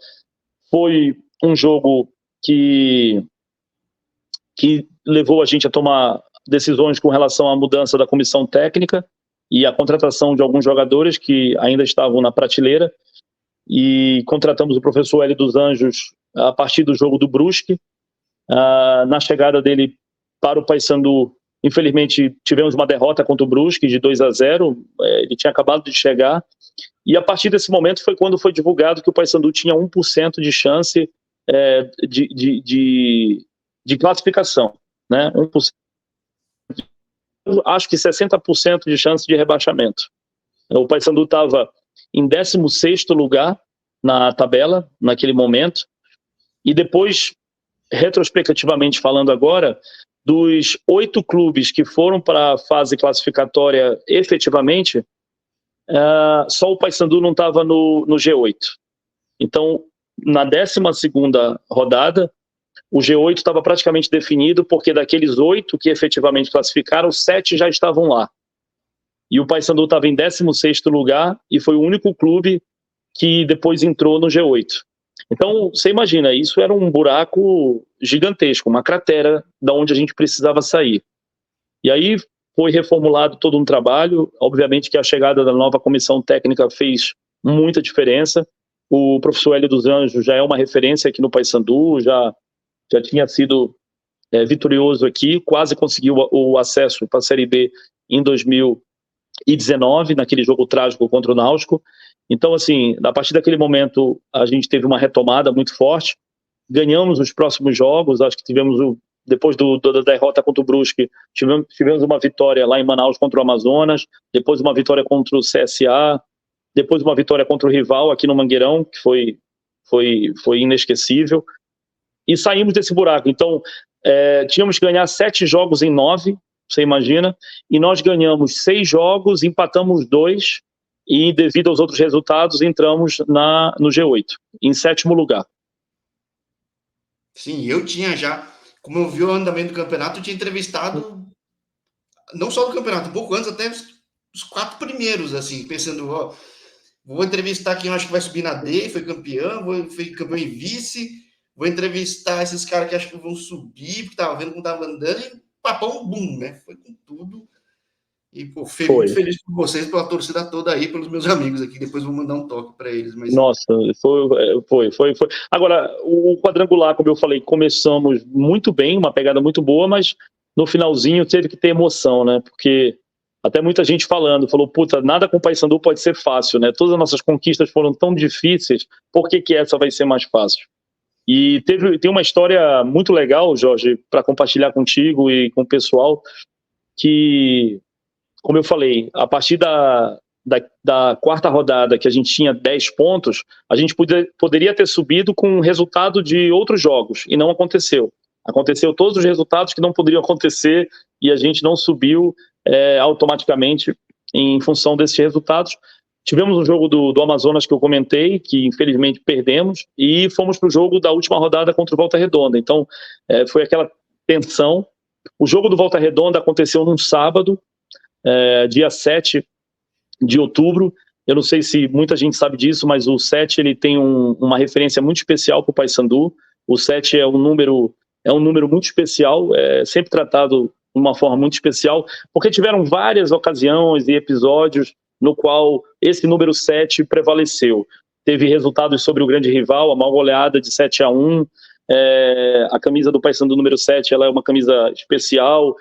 foi um jogo que levou a gente a tomar decisões com relação à mudança da comissão técnica e a contratação de alguns jogadores que ainda estavam na prateleira, e contratamos o professor Hélio dos Anjos a partir do jogo do Brusque. Na chegada dele para o Paysandu, infelizmente tivemos uma derrota contra o Brusque de 2-0, ele tinha acabado de chegar, e a partir desse momento foi quando foi divulgado que o Paysandu tinha 1% de chance de classificação, né? 1%, acho que 60% de chance de rebaixamento. O Paysandu estava em 16º lugar na tabela, naquele momento, e depois, retrospectivamente falando agora, dos 8 clubes que foram para a fase classificatória efetivamente, só o Paysandu não estava no G8. Então, na 12ª rodada, o G8 estava praticamente definido, porque daqueles 8 que efetivamente classificaram, 7 já estavam lá. E o Paysandu estava em 16º lugar e foi o único clube que depois entrou no G8. Então, você imagina, isso era um buraco gigantesco, uma cratera da onde a gente precisava sair. E aí foi reformulado todo um trabalho. Obviamente que a chegada da nova comissão técnica fez muita diferença. O professor Hélio dos Anjos já é uma referência aqui no Paysandu, já tinha sido vitorioso aqui, quase conseguiu o acesso para a Série B em 2019, naquele jogo trágico contra o Náutico. Então, assim, a partir daquele momento, a gente teve uma retomada muito forte, ganhamos os próximos jogos, acho que tivemos, depois da derrota contra o Brusque, tivemos uma vitória lá em Manaus contra o Amazonas, depois uma vitória contra o CSA, depois uma vitória contra o rival aqui no Mangueirão, que foi inesquecível, e saímos desse buraco. Então, tínhamos que ganhar 7 jogos em 9, você imagina, e nós ganhamos 6 jogos, empatamos 2, e devido aos outros resultados, entramos no G8, em 7º lugar. Sim, eu tinha já, como eu vi o andamento do campeonato, eu tinha entrevistado, não só do campeonato, um pouco antes, até os 4 primeiros, assim, pensando, ó, vou entrevistar quem eu acho que vai subir na D, foi campeão e vice, vou entrevistar esses caras que acho que vão subir, porque tava vendo como tava andando, e papão, bum, né? Foi com tudo. E, pô, muito feliz por vocês, pela torcida toda aí, pelos meus amigos aqui. Depois vou mandar um toque para eles. Mas... Nossa, foi. Agora, o quadrangular, como eu falei, começamos muito bem, uma pegada muito boa, mas no finalzinho teve que ter emoção, né? Porque até muita gente falou, puta, nada com o Paysandu pode ser fácil, né? Todas as nossas conquistas foram tão difíceis, por que essa vai ser mais fácil? E tem uma história muito legal, Jorge, para compartilhar contigo e com o pessoal, que, como eu falei, a partir da 4ª rodada, que a gente tinha 10 pontos, a gente poderia ter subido com o resultado de outros jogos, e não aconteceu. Aconteceu todos os resultados que não poderiam acontecer, e a gente não subiu automaticamente em função desses resultados. Tivemos um jogo do Amazonas que eu comentei, que infelizmente perdemos, e fomos para o jogo da última rodada contra o Volta Redonda. Então, foi aquela tensão. O jogo do Volta Redonda aconteceu num sábado, dia 7 de outubro. Eu não sei se muita gente sabe disso, mas o 7 ele tem uma referência muito especial para o Paysandu. O 7 é um número muito especial, sempre tratado de uma forma muito especial, porque tiveram várias ocasiões e episódios no qual esse número 7 prevaleceu. teve resultados sobre o grande rival, a maior goleada de 7-1. A camisa do Paysandu número 7, ela é uma camisa especial,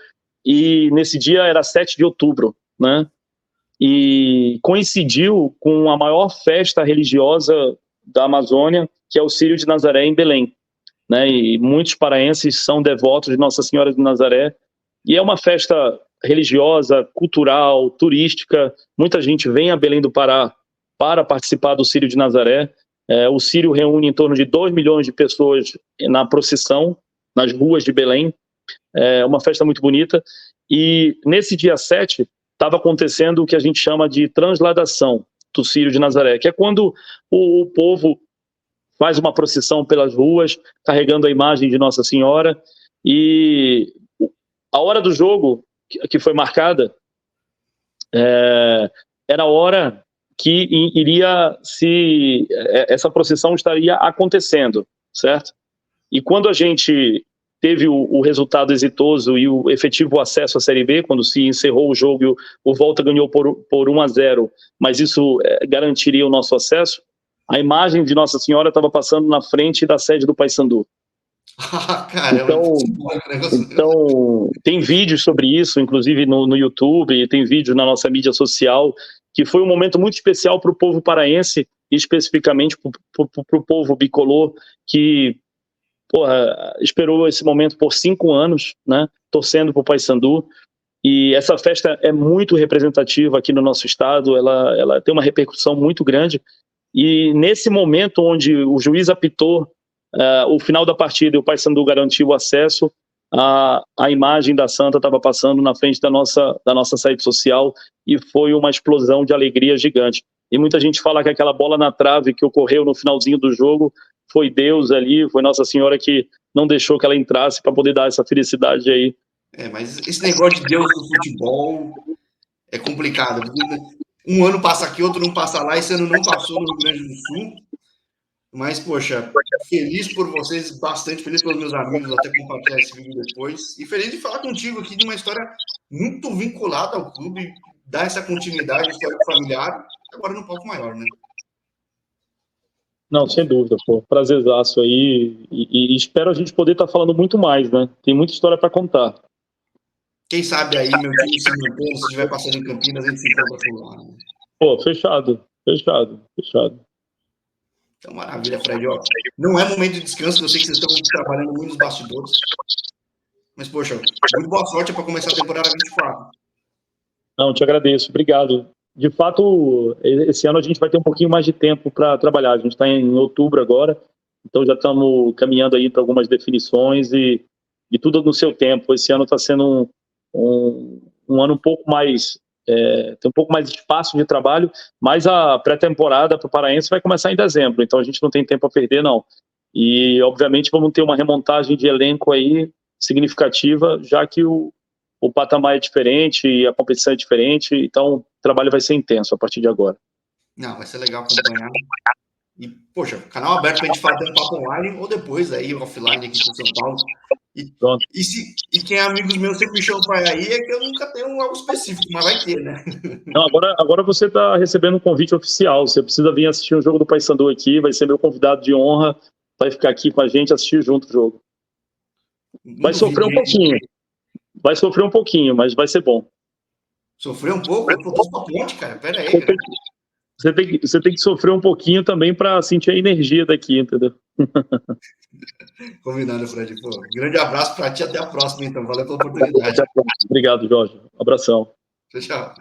e nesse dia era 7 de outubro, né? E coincidiu com a maior festa religiosa da Amazônia, que é o Círio de Nazaré em Belém, né? E muitos paraenses são devotos de Nossa Senhora de Nazaré, e é uma festa religiosa, cultural, turística. Muita gente vem a Belém do Pará para participar do Círio de Nazaré. O Círio reúne em torno de 2 milhões de pessoas na procissão, nas ruas de Belém. É uma festa muito bonita. E nesse dia 7, estava acontecendo o que a gente chama de transladação do Círio de Nazaré, que é quando o povo faz uma procissão pelas ruas, carregando a imagem de Nossa Senhora, e a hora do jogo, que foi marcada, era a hora que essa procissão estaria acontecendo, certo? E quando a gente teve o resultado exitoso e o efetivo acesso à Série B, quando se encerrou o jogo e o Volta ganhou por 1-0, mas isso garantiria o nosso acesso, a imagem de Nossa Senhora estava passando na frente da sede do Paysandu. Então, tem vídeos sobre isso, inclusive no YouTube, tem vídeos na nossa mídia social, que foi um momento muito especial para o povo paraense, e especificamente para o povo bicolor, que esperou esse momento por 5 anos, né, torcendo para o Paysandu. E essa festa é muito representativa aqui no nosso estado, ela tem uma repercussão muito grande. E nesse momento onde o juiz apitou o final da partida e o Paysandu garantiu o acesso, a imagem da Santa estava passando na frente da nossa sede social, e foi uma explosão de alegria gigante. E muita gente fala que aquela bola na trave que ocorreu no finalzinho do jogo foi Deus ali, foi Nossa Senhora que não deixou que ela entrasse para poder dar essa felicidade aí. Mas esse negócio de Deus no futebol é complicado. Um ano passa aqui, outro não passa lá, esse ano não passou no Rio Grande do Sul. Mas, poxa, feliz por vocês, bastante feliz pelos meus amigos, até compartilhar esse vídeo depois. E feliz de falar contigo aqui de uma história muito vinculada ao clube, dar essa continuidade, história familiar, agora no palco maior, né? Não, sem dúvida, pô. Prazerzaço aí. E espero a gente poder estar falando muito mais, né? Tem muita história para contar. Quem sabe aí, meu time se mantendo, se estiver passando em Campinas, a gente se encontra por lá, né? Pô, fechado. Então, maravilha, Fred. Ó, não é momento de descanso, eu sei que vocês estão trabalhando muito nos bastidores. Mas, poxa, muito boa sorte para começar a temporada 24. Não, te agradeço. Obrigado. De fato, esse ano a gente vai ter um pouquinho mais de tempo para trabalhar. A gente está em outubro agora, então já estamos caminhando aí para algumas definições e tudo no seu tempo. Esse ano está sendo um ano um pouco mais... tem um pouco mais de espaço de trabalho, mas a pré-temporada para o Paraense vai começar em dezembro, então a gente não tem tempo a perder, não. E, obviamente, vamos ter uma remontagem de elenco aí significativa, já que o patamar é diferente e a competição é diferente, então o trabalho vai ser intenso a partir de agora. Não, vai ser legal acompanhar. E, poxa, canal aberto para a gente fazer um papo online ou depois aí, offline aqui para São Paulo. E quem é amigos meus sempre me chamam para aí, é que eu nunca tenho algo específico, mas vai ter, né? Não, agora você está recebendo um convite oficial, você precisa vir assistir um jogo do Paysandu aqui, vai ser meu convidado de honra, vai ficar aqui com a gente, assistir junto o jogo. Vai sofrer um pouquinho, mas vai ser bom. Sofrer um pouco? Eu tô pra ponte, cara, pera aí. Você tem que sofrer um pouquinho também para sentir a energia daqui, entendeu? Combinado, Fred. Pô, grande abraço para ti, até a próxima, então. Valeu pela oportunidade. Obrigado, Jorge. Abração. Tchau.